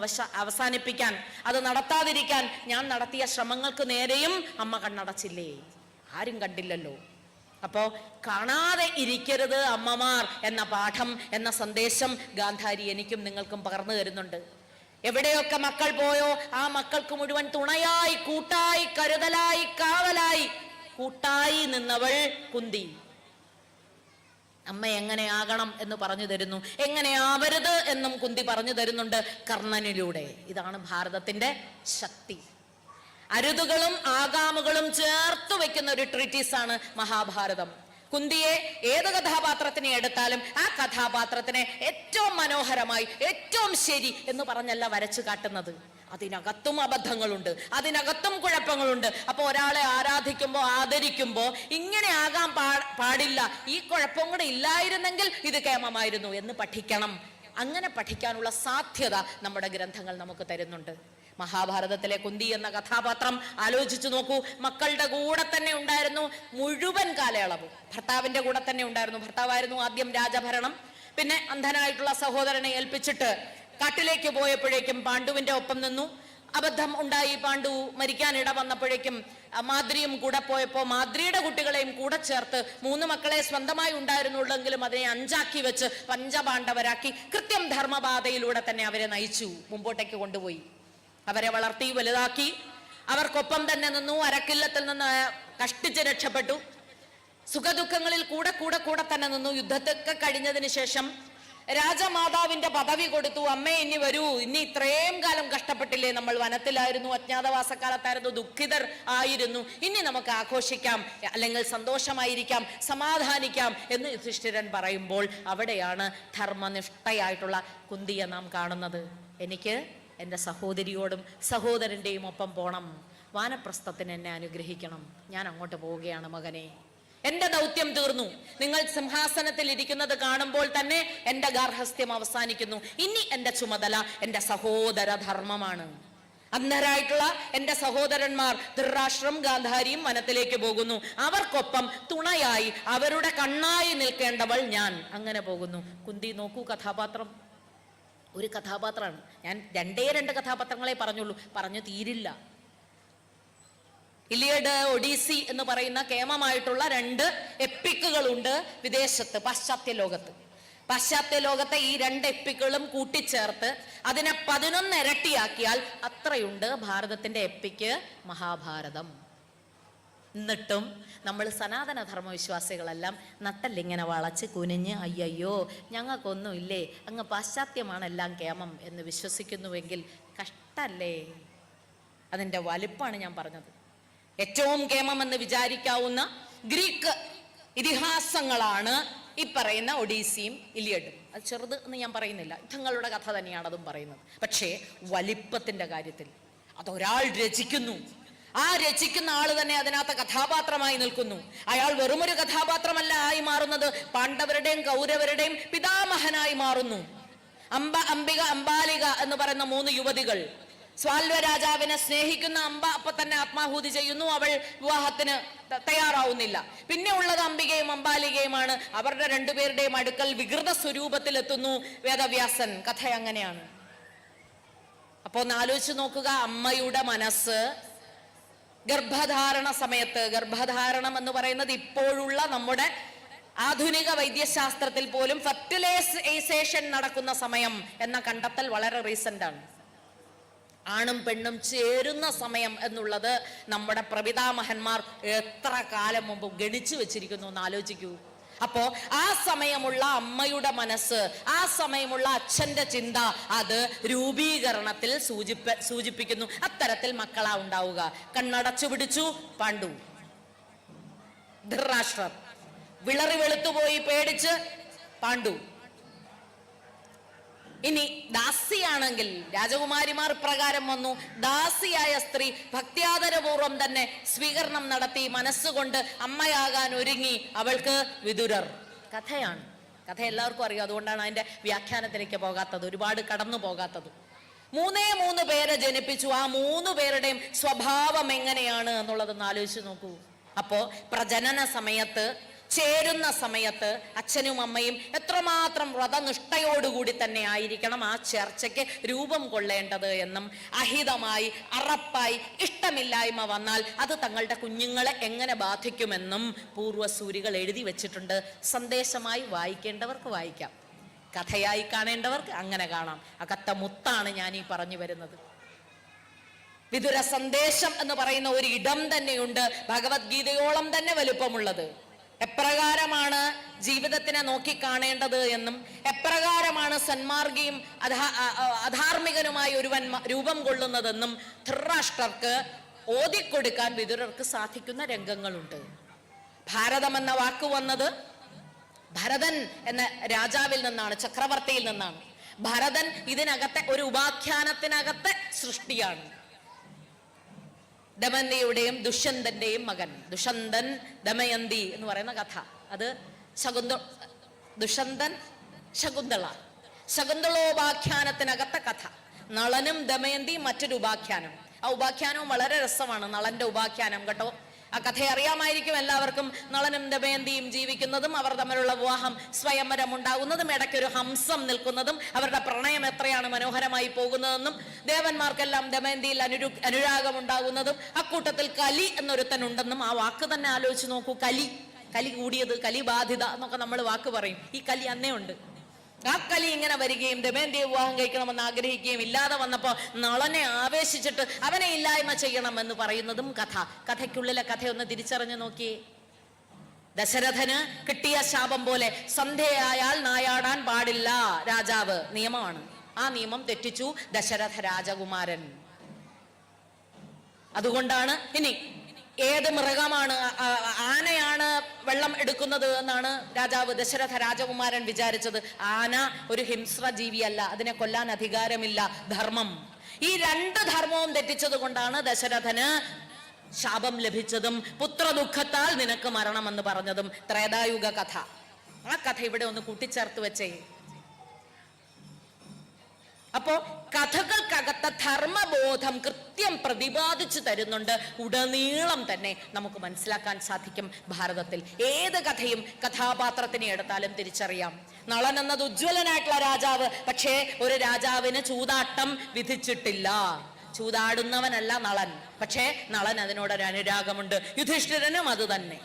അവസാനിപ്പിക്കാൻ, അത് നടത്താതിരിക്കാൻ ഞാൻ നടത്തിയ ശ്രമങ്ങൾക്ക് നേരെയും അമ്മ കണ്ണടച്ചില്ലേ? ആരും കണ്ടില്ലല്ലോ. അപ്പോ കാണാതെ ഇരിക്കരുത് അമ്മമാർ എന്ന പാഠം, എന്ന സന്ദേശം ഗാന്ധാരി എനിക്കും നിങ്ങൾക്കും പകർന്നു തരുന്നുണ്ട്. എവിടെയൊക്കെ മക്കൾ പോയോ ആ മക്കൾക്ക് മുഴുവൻ തുണയായി, കൂട്ടായി, കരുതലായി, കാവലായി, കൂട്ടായി നിന്നവൾ കുന്തി. അമ്മ എങ്ങനെയാകണം എന്ന് പറഞ്ഞു തരുന്നു, എങ്ങനെയാവരുത് എന്നും കുന്തി പറഞ്ഞു തരുന്നുണ്ട് കർണനിലൂടെ. ഇതാണ് ഭാരതത്തിന്റെ ശക്തി. അരുതുകളും ആകാമുകളും ചേർത്ത് വെക്കുന്ന ഒരു ട്രീറ്റീസാണ് മഹാഭാരതം. കുന്തിയെ ഏത് കഥാപാത്രത്തിനെ എടുത്താലും ആ കഥാപാത്രത്തിനെ ഏറ്റവും മനോഹരമായി, ഏറ്റവും ശരി എന്ന് പറഞ്ഞല്ല വരച്ചു കാട്ടുന്നത്. അതിനകത്തും അബദ്ധങ്ങളുണ്ട്, അതിനകത്തും കുഴപ്പങ്ങളുണ്ട്. അപ്പൊ ഒരാളെ ആരാധിക്കുമ്പോൾ, ആദരിക്കുമ്പോൾ ഇങ്ങനെ ആകാൻ പാടില്ല, ഈ കുഴപ്പം കൂടെ ഇല്ലായിരുന്നെങ്കിൽ ഇത് കേമമായിരുന്നു എന്ന് പഠിക്കണം. അങ്ങനെ പഠിക്കാനുള്ള സാധ്യത നമ്മുടെ ഗ്രന്ഥങ്ങൾ നമുക്ക് തരുന്നുണ്ട്. മഹാഭാരതത്തിലെ കുന്തി എന്ന കഥാപാത്രം ആലോചിച്ചു നോക്കൂ. മക്കളുടെ കൂടെ തന്നെ ഉണ്ടായിരുന്നു മുഴുവൻ കാലയളവും. ഭർത്താവിന്റെ കൂടെ തന്നെ ഉണ്ടായിരുന്നു. ഭർത്താവായിരുന്നു ആദ്യം രാജഭരണം. പിന്നെ അന്ധനായിട്ടുള്ള സഹോദരനെ ഏൽപ്പിച്ചിട്ട് കാട്ടിലേക്ക് പോയപ്പോഴേക്കും പാണ്ഡുവിന്റെ ഒപ്പം നിന്നു. അബദ്ധം ഉണ്ടായി, പാണ്ഡു മരിക്കാനിട വന്നപ്പോഴേക്കും മാദ്രിയും കൂടെ പോയപ്പോൾ മാദ്രിയുടെ കുട്ടികളെയും കൂടെ ചേർത്ത് 3 മക്കളെ സ്വന്തമായി ഉണ്ടായിരുന്നുള്ളെങ്കിലും അതിനെ 5 വെച്ച് പഞ്ചപാണ്ഡവരാക്കി കൃത്യം ധർമ്മപാതയിലൂടെ തന്നെ അവരെ നയിച്ചു, മുമ്പോട്ടേക്ക് കൊണ്ടുപോയി. അവരെ വളർത്തി വലുതാക്കി, അവർക്കൊപ്പം തന്നെ നിന്നു. അരക്കില്ലത്തിൽ നിന്ന് കഷ്ടിച്ച് രക്ഷപ്പെട്ടു. സുഖദുഃഖങ്ങളിൽ കൂടെ കൂടെ കൂടെ തന്നെ നിന്നു. യുദ്ധത്തൊക്കെ കഴിഞ്ഞതിന് ശേഷം രാജമാതാവിന്റെ പദവി കൊടുത്തു. അമ്മേ ഇനി വരൂ, ഇനി ഇത്രയും കാലം കഷ്ടപ്പെട്ടില്ലേ, നമ്മൾ വനത്തിലായിരുന്നു, അജ്ഞാതവാസക്കാലത്തായിരുന്നു, ദുഃഖിതർ ആയിരുന്നു, ഇനി നമുക്ക് ആഘോഷിക്കാം, അല്ലെങ്കിൽ സന്തോഷമായിരിക്കാം, സമാധാനിക്കാം എന്ന് യുധിഷ്ഠിരൻ പറയുമ്പോൾ അവിടെയാണ് ധർമ്മനിഷ്ഠയായിട്ടുള്ള കുന്തിയെ നാം കാണുന്നത്. എനിക്ക് എൻ്റെ സഹോദരിയോടും സഹോദരൻ്റെയും ഒപ്പം പോണം, വാനപ്രസ്ഥത്തിന് എന്നെ അനുഗ്രഹിക്കണം, ഞാൻ അങ്ങോട്ട് പോവുകയാണ് മകനെ, എന്റെ ദൗത്യം തീർന്നു, നിങ്ങൾ സിംഹാസനത്തിൽ ഇരിക്കുന്നത് കാണുമ്പോൾ തന്നെ എന്റെ ഗാർഹസ്ഥ്യം അവസാനിക്കുന്നു, ഇനി എന്റെ ചുമതല എന്റെ സഹോദര ധർമ്മമാണ്. അന്ധരായിട്ടുള്ള എന്റെ സഹോദരന്മാർ ധൃതരാഷ്ട്രം ഗാന്ധാരിയും വനത്തിലേക്ക് പോകുന്നു, അവർക്കൊപ്പം തുണയായി അവരുടെ കണ്ണായി നിൽക്കേണ്ടവൾ ഞാൻ. അങ്ങനെ പോകുന്നു. കുന്തി നോക്കൂ, കഥാപാത്രം ഒരു കഥാപാത്രമാണ്. ഞാൻ 2 കഥാപാത്രങ്ങളെ പറഞ്ഞുള്ളൂ, പറഞ്ഞു തീരില്ല. ഇലിയഡ്, ഒഡീസി എന്ന് പറയുന്ന കേമമായിട്ടുള്ള 2 എപ്പിക്കുകളുണ്ട് വിദേശത്ത്, പാശ്ചാത്യ ലോകത്ത്. പാശ്ചാത്യ ലോകത്തെ ഈ 2 എപ്പിക്കുകളും കൂട്ടിച്ചേർത്ത് അതിനെ 11 ഇരട്ടിയാക്കിയാൽ അത്രയുണ്ട് ഭാരതത്തിന്റെ എപ്പിക്ക് മഹാഭാരതം. എന്നിട്ടും നമ്മൾ സനാതന ധർമ്മവിശ്വാസികളെല്ലാം നട്ടല്ലിങ്ങനെ വളച്ച് കുനിഞ്ഞ് അയ്യോ ഞങ്ങൾക്കൊന്നും ഇല്ലേ, അങ്ങ് പാശ്ചാത്യമാണ് എല്ലാം കേമം എന്ന് വിശ്വസിക്കുന്നുവെങ്കിൽ കഷ്ടല്ലേ. അതിൻ്റെ വലിപ്പാണ് ഞാൻ പറഞ്ഞത്. ഏറ്റവും കേമമെന്ന് വിചാരിക്കാവുന്ന ഗ്രീക്ക് ഇതിഹാസങ്ങളാണ് ഈ പറയുന്ന ഒഡീസിയും ഇലിയഡും. അത് ചെറുത് എന്ന് ഞാൻ പറയുന്നില്ല, യുദ്ധങ്ങളുടെ കഥ തന്നെയാണ് അതും പറയുന്നത്. പക്ഷേ വലിപ്പത്തിന്റെ കാര്യത്തിൽ അതൊരാൾ രചിക്കുന്നു, ആ രചിക്കുന്ന ആള് തന്നെ അതിനകത്ത് കഥാപാത്രമായി നിൽക്കുന്നു. അയാൾ വെറുമൊരു കഥാപാത്രമല്ല ആയി മാറുന്നത്, പാണ്ഡവരുടെയും കൗരവരുടെയും പിതാമഹനായി മാറുന്നു. അംബിക, അംബാലിക എന്ന് പറയുന്ന 3 യുവതികൾ. സ്വാൽവ രാജാവിനെ സ്നേഹിക്കുന്ന അംബ അപ്പൊ തന്നെ ആത്മാഹൂതി ചെയ്യുന്നു, അവൾ വിവാഹത്തിന് തയ്യാറാവുന്നില്ല. പിന്നെ ഉള്ളത് അംബികയും അംബാലികയുമാണ്. അവരുടെ 2 പേരുടെയും അടുക്കൽ വികൃത സ്വരൂപത്തിൽ എത്തുന്നു വേദവ്യാസൻ. കഥ അങ്ങനെയാണ്. അപ്പൊ ഒന്ന് ആലോചിച്ച് നോക്കുക, അമ്മയുടെ മനസ്സ് ഗർഭധാരണ സമയത്ത്, ഗർഭധാരണം എന്ന് പറയുന്നത് ഇപ്പോഴുള്ള നമ്മുടെ ആധുനിക വൈദ്യശാസ്ത്രത്തിൽ പോലും ഫെർട്ടിലൈസേഷൻ നടക്കുന്ന സമയം എന്ന കണ്ടെത്തൽ വളരെ റീസെന്റ് ആണ്. ആണും പെണ്ണും ചേരുന്ന സമയം എന്നുള്ളത് നമ്മുടെ പ്രപിതാമഹന്മാർ എത്ര കാലം മുമ്പ് ഗണിച്ചു വെച്ചിരിക്കുന്നു എന്ന് ആലോചിക്കൂ. അപ്പോ ആ സമയമുള്ള അമ്മയുടെ മനസ്സ്, ആ സമയമുള്ള അച്ഛന്റെ ചിന്ത, അത് രൂപീകരണത്തിൽ സൂചിപ്പിക്കുന്നു. അത്തരത്തിൽ മക്കളാ ഉണ്ടാവുക. കണ്ണടച്ചു പിടിച്ചു പാണ്ഡു, ധൃതരാഷ്ട്രർ വിളറി വെളുത്തുപോയി പേടിച്ച് പാണ്ഡു. ഇനി ദാസിയാണെങ്കിൽ രാജകുമാരിമാർ പ്രകാരം വന്നു. ദാസിയായ സ്ത്രീ ഭക്ത്യാദരപൂർവം തന്നെ സ്വീകരണം നടത്തി മനസ്സുകൊണ്ട് അമ്മയാകാൻ ഒരുങ്ങി. അവൾക്ക് വിതുരർ. കഥയാണ്, കഥ എല്ലാവർക്കും അറിയാം, അതുകൊണ്ടാണ് അതിന്റെ വ്യാഖ്യാനത്തിലേക്ക് പോകാത്തത്, ഒരുപാട് കടന്നു പോകാത്തത്. 3 പേരെ ജനിപ്പിച്ചു. ആ 3 പേരുടെയും സ്വഭാവം എങ്ങനെയാണ് എന്നുള്ളതൊന്ന് ആലോചിച്ച് നോക്കൂ. അപ്പോ പ്രജനന സമയത്ത്, ചേരുന്ന സമയത്ത് അച്ഛനും അമ്മയും എത്രമാത്രം വ്രതനിഷ്ഠയോടുകൂടി തന്നെ ആയിരിക്കണം ആ ചർച്ചയ്ക്ക് രൂപം കൊള്ളേണ്ടത് എന്നും, അഹിതമായി അറപ്പായി ഇഷ്ടമില്ലായ്മ വന്നാൽ അത് തങ്ങളുടെ കുഞ്ഞുങ്ങളെ എങ്ങനെ ബാധിക്കുമെന്നും പൂർവ്വസൂരികൾ എഴുതി വെച്ചിട്ടുണ്ട്. സന്ദേശമായി വായിക്കേണ്ടവർക്ക് വായിക്കാം, കഥയായി കാണേണ്ടവർക്ക് അങ്ങനെ കാണാം. അകത്ത മുത്താണ് ഞാൻ ഈ പറഞ്ഞു വരുന്നത്. വിതുര സന്ദേശം എന്ന് പറയുന്ന ഒരു ഇടം തന്നെയുണ്ട്, ഭഗവത്ഗീതയോളം തന്നെ വലുപ്പമുള്ളത്. എപ്രകാരമാണ് ജീവിതത്തിനെ നോക്കിക്കാണേണ്ടത് എന്നും എപ്രകാരമാണ് സന്മാർഗിയും അധാർമികനുമായി ഒരുവൻ രൂപം കൊള്ളുന്നതെന്നും ധൃതരാഷ്ട്രർക്ക് ഓതിക്കൊടുക്കാൻ വിതുരർക്ക് സാധിക്കുന്ന രംഗങ്ങളുണ്ട്. ഭാരതം എന്ന വാക്ക് വന്നത് ഭരതൻ എന്ന രാജാവിൽ നിന്നാണ്, ചക്രവർത്തിയിൽ നിന്നാണ്. ഭരതൻ ഇതിനകത്തെ ഒരു ഉപാഖ്യാനത്തിനകത്തെ സൃഷ്ടിയാണ്. ദമയന്തിയുടെയും ദുഷ്യന്തന്റെയും മകൻ. ദുഷ്യന്തൻ ദമയന്തി എന്ന് പറയുന്ന കഥ, അത് ദുഷ്യന്തൻ ശകുന്തള, ശകുന്തളോപാഖ്യാനത്തിനകത്തെ കഥ. നളനും ദമയന്തിയും മറ്റൊരു ഉപാഖ്യാനം. ആ ഉപാഖ്യാനവും വളരെ രസമാണ്, നളന്റെ ഉപാഖ്യാനം കേട്ടോ. ആ കഥ അറിയാമായിരിക്കും എല്ലാവർക്കും. നളനും ദമയന്തിയും ജീവിക്കുന്നതും അവർ തമ്മിലുള്ള വിവാഹം സ്വയംവരം ഉണ്ടാകുന്നതും ഇടയ്ക്കൊരു ഹംസം നിൽക്കുന്നതും അവരുടെ പ്രണയം എത്രയാണ് മനോഹരമായി പോകുന്നതെന്നും ദേവന്മാർക്കെല്ലാം ദമയന്തിയിൽ അനുരാഗം ഉണ്ടാകുന്നതും അക്കൂട്ടത്തിൽ കലി എന്നൊരുത്തൻ ഉണ്ടെന്നും. ആ വാക്ക് തന്നെ ആലോചിച്ച് നോക്കൂ. കലി കൂടിയത്, കലി ബാധിത എന്നൊക്കെ നമ്മൾ വാക്ക് പറയും. ഈ കലി അന്നേ ഉണ്ട്. ആ കലി ഇങ്ങനെ വരികയും ദമയന്തിയെ വിവാഹം കഴിക്കണമെന്ന് ആഗ്രഹിക്കുകയും ഇല്ലാതെ വന്നപ്പോ നളനെ ആവേശിച്ചിട്ട് അവനെ ഇല്ലായ്മ ചെയ്യണമെന്ന് പറയുന്നതും കഥ. കഥയ്ക്കുള്ളിലെ കഥയൊന്ന് തിരിച്ചറിഞ്ഞു നോക്കിയേ. ദശരഥന് കിട്ടിയ ശാപം പോലെ സന്ധ്യയായാൽ നായാടാൻ പാടില്ല രാജാവ്, നിയമമാണ്. ആ നിയമം തെറ്റിച്ചു ദശരഥ രാജകുമാരൻ. അതുകൊണ്ടാണ് ഇനി ഏത് മൃഗമാണ്, ആനയാണ് വെള്ളം എടുക്കുന്നത് എന്നാണ് രാജാവ് ദശരഥ രാജകുമാരൻ വിചാരിച്ചത്. ആന ഒരു ഹിംസ്ര ജീവിയല്ല, അതിനെ കൊല്ലാൻ അധികാരമില്ല, ധർമ്മം. ഈ രണ്ട് ധർമ്മവും തെറ്റിച്ചത് കൊണ്ടാണ് ദശരഥന് ശാപം ലഭിച്ചതും പുത്രദുഃഖത്താൽ നിനക്ക് മരണമെന്ന് പറഞ്ഞതും. ത്രേതായുഗ കഥ. ആ കഥ ഇവിടെ ഒന്ന് കൂട്ടിച്ചേർത്ത് വെച്ചേ. അപ്പോ കഥകൾക്കകത്ത ധർമ്മബോധം കൃത്യം പ്രതിപാദിച്ചു തരുന്നുണ്ട്. ഉടനീളം തന്നെ നമുക്ക് മനസ്സിലാക്കാൻ സാധിക്കും ഭാരതത്തിൽ. ഏത് കഥയും കഥാപാത്രത്തിനെ എടുത്താലും തിരിച്ചറിയാം. നളൻ എന്നത് ഉജ്ജ്വലനായിട്ടുള്ള രാജാവ്, പക്ഷേ ഒരു രാജാവിന് ചൂതാട്ടം വിധിച്ചിട്ടില്ല. ചൂതാടുന്നവനല്ല നളൻ, പക്ഷേ നളൻ അതിനോടൊരു അനുരാഗമുണ്ട്. യുധിഷ്ഠിരനും അത് തന്നെ.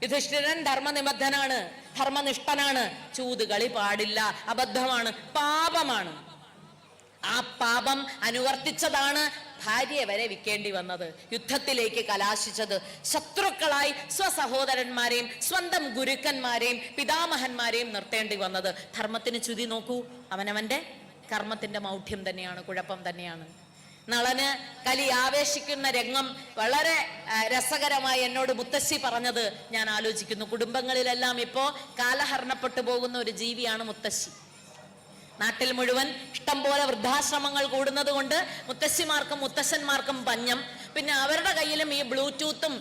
യുധിഷ്ഠിരൻ ധർമ്മനിബദ്ധനാണ്, ധർമ്മനിഷ്ഠനാണ്. ചൂതുകളി പാടില്ല, അബദ്ധമാണ്, പാപമാണ്. ആ പാപം അനുവർത്തിച്ചതാണ് ഭാര്യയെ വരെ വിൽക്കേണ്ടി വന്നത്, യുദ്ധത്തിലേക്ക് കലാശിച്ചത്. ശത്രുക്കളായി സ്വസഹോദരന്മാരെയും സ്വന്തം ഗുരുക്കന്മാരെയും പിതാമഹന്മാരെയും നിർത്തേണ്ടി വന്നത്. ധർമ്മത്തിന് ചുതി നോക്കൂ. അവനവന്റെ കർമ്മത്തിന്റെ മൗഢ്യം തന്നെയാണ്, കുഴപ്പം തന്നെയാണ്. നളന് കലി ആവേശിക്കുന്ന രംഗം വളരെ രസകരമായി എന്നോട് മുത്തശ്ശി പറഞ്ഞത് ഞാൻ ആലോചിക്കുന്നു. കുടുംബങ്ങളിലെല്ലാം ഇപ്പോ കാലഹരണപ്പെട്ടു പോകുന്ന ഒരു ജീവിയാണ് മുത്തശ്ശി. നാട്ടിൽ മുഴുവൻ ഇഷ്ടം പോലെ വൃദ്ധാശ്രമങ്ങൾ കൂടുന്നത് കൊണ്ട് മുത്തശ്ശിമാർക്കും മുത്തശ്ശന്മാർക്കും പഞ്ഞം. പിന്നെ അവരുടെ കയ്യിലും ഈ ബ്ലൂടൂത്തും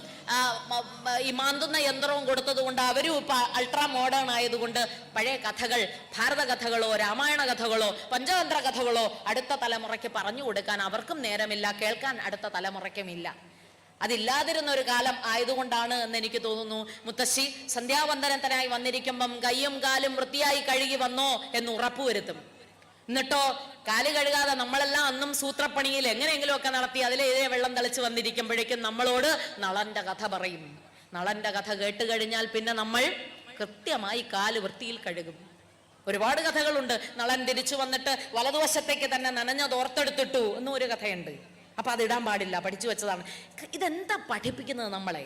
ഈ മാന്തുന്ന യന്ത്രവും കൊടുത്തത് കൊണ്ട് അവരും ഇപ്പൊ അൾട്രാ മോഡേൺ ആയതുകൊണ്ട് പഴയ കഥകൾ, ഭാരത കഥകളോ രാമായണ കഥകളോ പഞ്ചതന്ത്ര കഥകളോ അടുത്ത തലമുറയ്ക്ക് പറഞ്ഞു കൊടുക്കാൻ അവർക്കും നേരമില്ല, കേൾക്കാൻ അടുത്ത തലമുറയ്ക്കും ഇല്ല. അതില്ലാതിരുന്ന ഒരു കാലം ആയതുകൊണ്ടാണ് എന്ന് എനിക്ക് തോന്നുന്നു. മുത്തശ്ശി സന്ധ്യാവന്ദനത്തിനായി വന്നിരിക്കുമ്പം കയ്യും കാലും വൃത്തിയായി കഴുകി വന്നോ എന്ന് ഉറപ്പുവരുത്തും. എന്നിട്ടോ കാല് കഴുകാതെ നമ്മളെല്ലാം അന്നും സൂത്രപ്പണിയിൽ എങ്ങനെയെങ്കിലും ഒക്കെ നടത്തി അതിലെ വെള്ളം തളിച്ച് വന്നിരിക്കുമ്പോഴേക്കും നമ്മളോട് നളന്റെ കഥ പറയും. നളന്റെ കഥ കേട്ട് കഴിഞ്ഞാൽ പിന്നെ നമ്മൾ കൃത്യമായി കാല് വൃത്തിയിൽ കഴുകും. ഒരുപാട് കഥകളുണ്ട്. നളൻ തിരിച്ചു വന്നിട്ട് വലതുവശത്തേക്ക് തന്നെ നനഞ്ഞതോർത്തെടുത്തിട്ടു എന്നും ഒരു കഥയുണ്ട്. അപ്പൊ അതിടാൻ പാടില്ല, പഠിച്ചു വെച്ചതാണ്. ഇതെന്താ പഠിപ്പിക്കുന്നത് നമ്മളെ?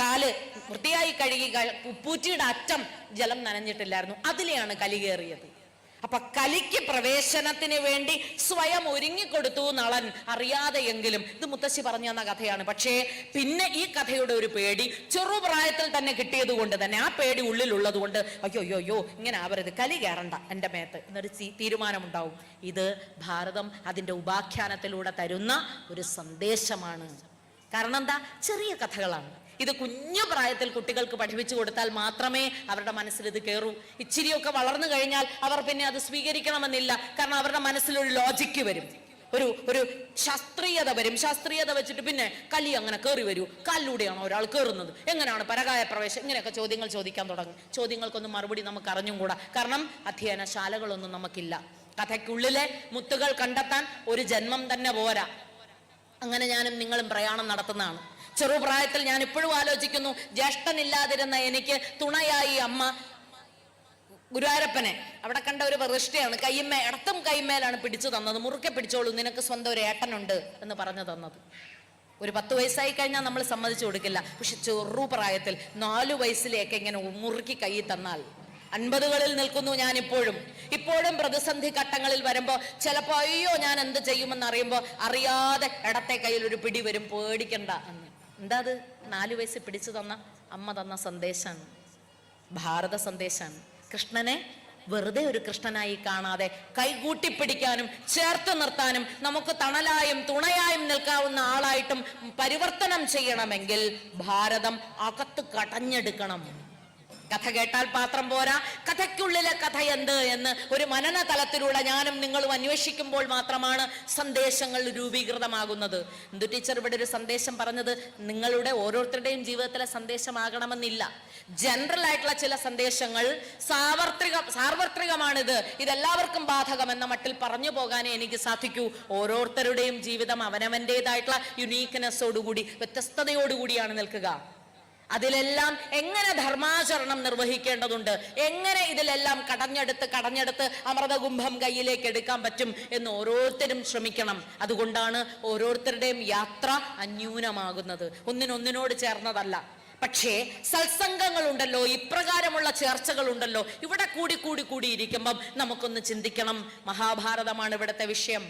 കാല് വൃത്തിയായി കഴുകി, ഉപ്പൂറ്റിയുടെ അറ്റം ജലം നനഞ്ഞിട്ടില്ലായിരുന്നു, അതിലെയാണ് കലി കയറിയത്. അപ്പൊ കലിക്ക് പ്രവേശനത്തിന് വേണ്ടി സ്വയം ഒരുങ്ങിക്കൊടുത്തു നളൻ, അറിയാതെയെങ്കിലും. ഇത് മുത്തശ്ശി പറഞ്ഞു തന്ന കഥയാണ്. പക്ഷേ പിന്നെ ഈ കഥയുടെ ഒരു പേടി ചെറുപ്രായത്തിൽ തന്നെ കിട്ടിയത് കൊണ്ട് തന്നെ, ആ പേടി ഉള്ളിലുള്ളത് കൊണ്ട് അയ്യോ ഇങ്ങനെ ആവരുത്, കലി കയറണ്ട എൻ്റെ മേത്ത് എന്നൊരു തീരുമാനമുണ്ടാവും. ഇത് ഭാരതം അതിൻ്റെ ഉപാഖ്യാനത്തിലൂടെ തരുന്ന ഒരു സന്ദേശമാണ്. കാരണം എന്താ? ചെറിയ കഥകളാണ്. ഇത് കുഞ്ഞു പ്രായത്തിൽ കുട്ടികൾക്ക് പഠിപ്പിച്ചു കൊടുത്താൽ മാത്രമേ അവരുടെ മനസ്സിൽ ഇത് കയറൂ. ഇച്ചിരിയൊക്കെ വളർന്നു കഴിഞ്ഞാൽ അവർ പിന്നെ അത് സ്വീകരിക്കണമെന്നില്ല. കാരണം അവരുടെ മനസ്സിലൊരു ലോജിക്ക് വരും, ഒരു ശാസ്ത്രീയത വരും. ശാസ്ത്രീയത വെച്ചിട്ട് പിന്നെ കലി അങ്ങനെ കയറി വരൂ. കാലിലൂടെയാണോ ഒരാൾ കയറുന്നത്? എങ്ങനെയാണ് പരകായ പ്രവേശം? ഇങ്ങനെയൊക്കെ ചോദ്യങ്ങൾ ചോദിക്കാൻ തുടങ്ങും. ചോദ്യങ്ങൾക്കൊന്നും മറുപടി നമുക്ക് അറിഞ്ഞുകൂടാ. കാരണം അധ്യയനശാലകളൊന്നും നമുക്കില്ല. കഥയ്ക്കുള്ളിലെ മുത്തുകൾ കണ്ടെത്താൻ ഒരു ജന്മം തന്നെ പോരാ. അങ്ങനെ ഞാനും നിങ്ങളും പ്രയാണം നടത്തുന്നതാണ്. ചെറുപ്രായത്തിൽ ഞാൻ ഇപ്പോഴും ആലോചിക്കുന്നു, ജ്യേഷ്ഠനില്ലാതിരുന്ന എനിക്ക് തുണയായി അമ്മ ഗുരുവായൂരപ്പനെ അവിടെ കണ്ട ഒരു പ്രതിഷ്ഠയാണ്, ഇടത്തും കൈമേലാണ് പിടിച്ചു തന്നത്. മുറുക്കെ പിടിച്ചോളൂ, നിനക്ക് സ്വന്തം ഒരു ഏട്ടനുണ്ട് എന്ന് പറഞ്ഞു തന്നത്. ഒരു 10 വയസ്സായി കഴിഞ്ഞാൽ നമ്മൾ സമ്മതിച്ചു കൊടുക്കില്ല. പക്ഷെ ചെറുപ്രായത്തിൽ 4 വയസ്സിലേക്ക് ഇങ്ങനെ മുറുക്കി കൈ തന്നാൽ, 50കളിൽ നിൽക്കുന്നു ഞാൻ ഇപ്പോഴും പ്രതിസന്ധി ഘട്ടങ്ങളിൽ വരുമ്പോ ചിലപ്പോ അയ്യോ ഞാൻ എന്ത് ചെയ്യുമെന്ന് അറിയുമ്പോ അറിയാതെ ഇടത്തെ കയ്യിൽ ഒരു പിടി വരും, പേടിക്കണ്ട എന്ന്. എന്താ അത്? 4 വയസ്സിൽ പിടിച്ചു തന്ന അമ്മ തന്ന സന്ദേശമാണ്, ഭാരത സന്ദേശമാണ്. കൃഷ്ണനെ വെറുതെ ഒരു കൃഷ്ണനായി കാണാതെ കൈകൂട്ടിപ്പിടിക്കാനും ചേർത്ത് നിർത്താനും നമുക്ക് തണലായും തുണയായും നിൽക്കാവുന്ന ആളായിട്ടും പരിവർത്തനം ചെയ്യണമെങ്കിൽ ഭാരതം അകത്ത് കടഞ്ഞെടുക്കണം. കഥ കേട്ടാൽ പാത്രം പോരാ, കഥയ്ക്കുള്ളിലെ കഥ എന്ത് എന്ന് ഒരു മനന തലത്തിലൂടെ ഞാനും നിങ്ങളും അന്വേഷിക്കുമ്പോൾ മാത്രമാണ് സന്ദേശങ്ങൾ രൂപീകൃതമാകുന്നത്. എന്തു ടീച്ചർ ഇവിടെ ഒരു സന്ദേശം പറഞ്ഞത് നിങ്ങളുടെ ഓരോരുത്തരുടെയും ജീവിതത്തിലെ സന്ദേശമാകണമെന്നില്ല. ജനറൽ ആയിട്ടുള്ള ചില സന്ദേശങ്ങൾ സാർവത്രികമാണിത്, ഇതെല്ലാവർക്കും ബാധകം എന്ന മട്ടിൽ പറഞ്ഞു പോകാനേ എനിക്ക് സാധിക്കൂ. ഓരോരുത്തരുടെയും ജീവിതം അവനവൻ്റെതായിട്ടുള്ള യുണീക്ക്നെസ്സോടുകൂടി, വ്യത്യസ്തതയോടുകൂടിയാണ് നിൽക്കുക. അതിലെല്ലാം എങ്ങനെ ധർമാചരണം നിർവഹിക്കേണ്ടതുണ്ട്, എങ്ങനെ ഇതിലെല്ലാം കടഞ്ഞെടുത്ത് അമൃതകുംഭം കയ്യിലേക്ക് എടുക്കാൻ പറ്റും എന്ന് ഓരോരുത്തരും ശ്രമിക്കണം. അതുകൊണ്ടാണ് ഓരോരുത്തരുടെയും യാത്ര അന്യൂനമാകുന്നത്, ഒന്നിനൊന്നിനോട് ചേർന്നതല്ല. പക്ഷേ സത്സംഗങ്ങളുണ്ടല്ലോ, ഇപ്രകാരമുള്ള ചേർച്ചകളുണ്ടല്ലോ, ഇവിടെ കൂടി ഇരിക്കുമ്പം നമുക്കൊന്ന് ചിന്തിക്കണം. മഹാഭാരതമാണ് ഇവിടുത്തെ വിഷയം.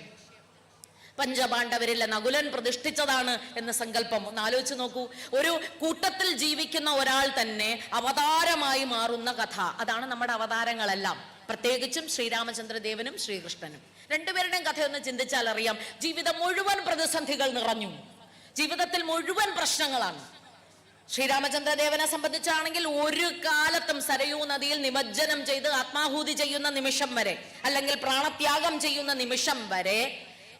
പഞ്ചപാണ്ഡവരിലെ നകുലൻ പ്രതിഷ്ഠിച്ചതാണ് എന്ന സങ്കല്പം ഒന്ന് ആലോചിച്ച് നോക്കൂ. ഒരു കൂട്ടത്തിൽ ജീവിക്കുന്ന ഒരാൾ തന്നെ അവതാരമായി മാറുന്ന കഥ, അതാണ് നമ്മുടെ അവതാരങ്ങളെല്ലാം. പ്രത്യേകിച്ചും ശ്രീരാമചന്ദ്രദേവനും ശ്രീകൃഷ്ണനും രണ്ടുപേരുടെയും കഥയൊന്ന് ചിന്തിച്ചാൽ അറിയാം. ജീവിതം മുഴുവൻ പ്രതിസന്ധികൾ നിറഞ്ഞു, ജീവിതത്തിൽ മുഴുവൻ പ്രശ്നങ്ങളാണ്. ശ്രീരാമചന്ദ്രദേവനെ സംബന്ധിച്ചാണെങ്കിൽ ഒരു കാലത്തും സരയൂ നദിയിൽ നിമജ്ജനം ചെയ്ത് ആത്മാഹൂതി ചെയ്യുന്ന നിമിഷം വരെ, അല്ലെങ്കിൽ പ്രാണത്യാഗം ചെയ്യുന്ന നിമിഷം വരെ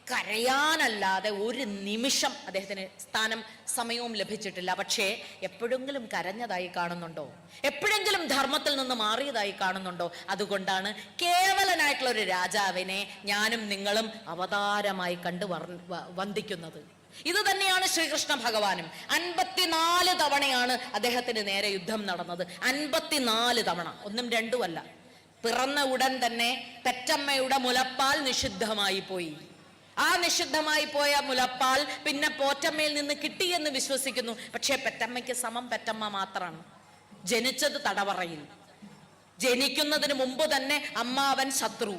കരയാനല്ലാതെ ഒരു നിമിഷം അദ്ദേഹത്തിന് സ്ഥാനം സമയവും ലഭിച്ചിട്ടില്ല. പക്ഷേ എപ്പോഴെങ്കിലും കരഞ്ഞതായി കാണുന്നുണ്ടോ? എപ്പോഴെങ്കിലും ധർമ്മത്തിൽ നിന്ന് മാറിയതായി കാണുന്നുണ്ടോ? അതുകൊണ്ടാണ് കേവലനായിട്ടുള്ള ഒരു രാജാവിനെ ഞാനും നിങ്ങളും അവതാരമായി കണ്ടു വന്ദിക്കുന്നത്. ഇത് തന്നെയാണ് ശ്രീകൃഷ്ണ ഭഗവാനും. 54 തവണയാണ് അദ്ദേഹത്തിന് നേരെ യുദ്ധം നടന്നത്. 54 തവണ, ഒന്നും രണ്ടുമല്ല. പിറന്ന ഉടൻ തന്നെ പെറ്റമ്മയുടെ മുലപ്പാൽ നിഷിദ്ധമായി പോയി. ആ നിഷിദ്ധമായി പോയ മുലപ്പാൽ പിന്നെ പോറ്റമ്മയിൽ നിന്ന് കിട്ടിയെന്ന് വിശ്വസിക്കുന്നു. പക്ഷെ പെറ്റമ്മയ്ക്ക് സമം പെറ്റമ്മ മാത്രമാണ്. ജനിച്ചത് തടവറയിൽ, ജനിക്കുന്നതിന് മുമ്പ് തന്നെ അമ്മാവൻ ശത്രു.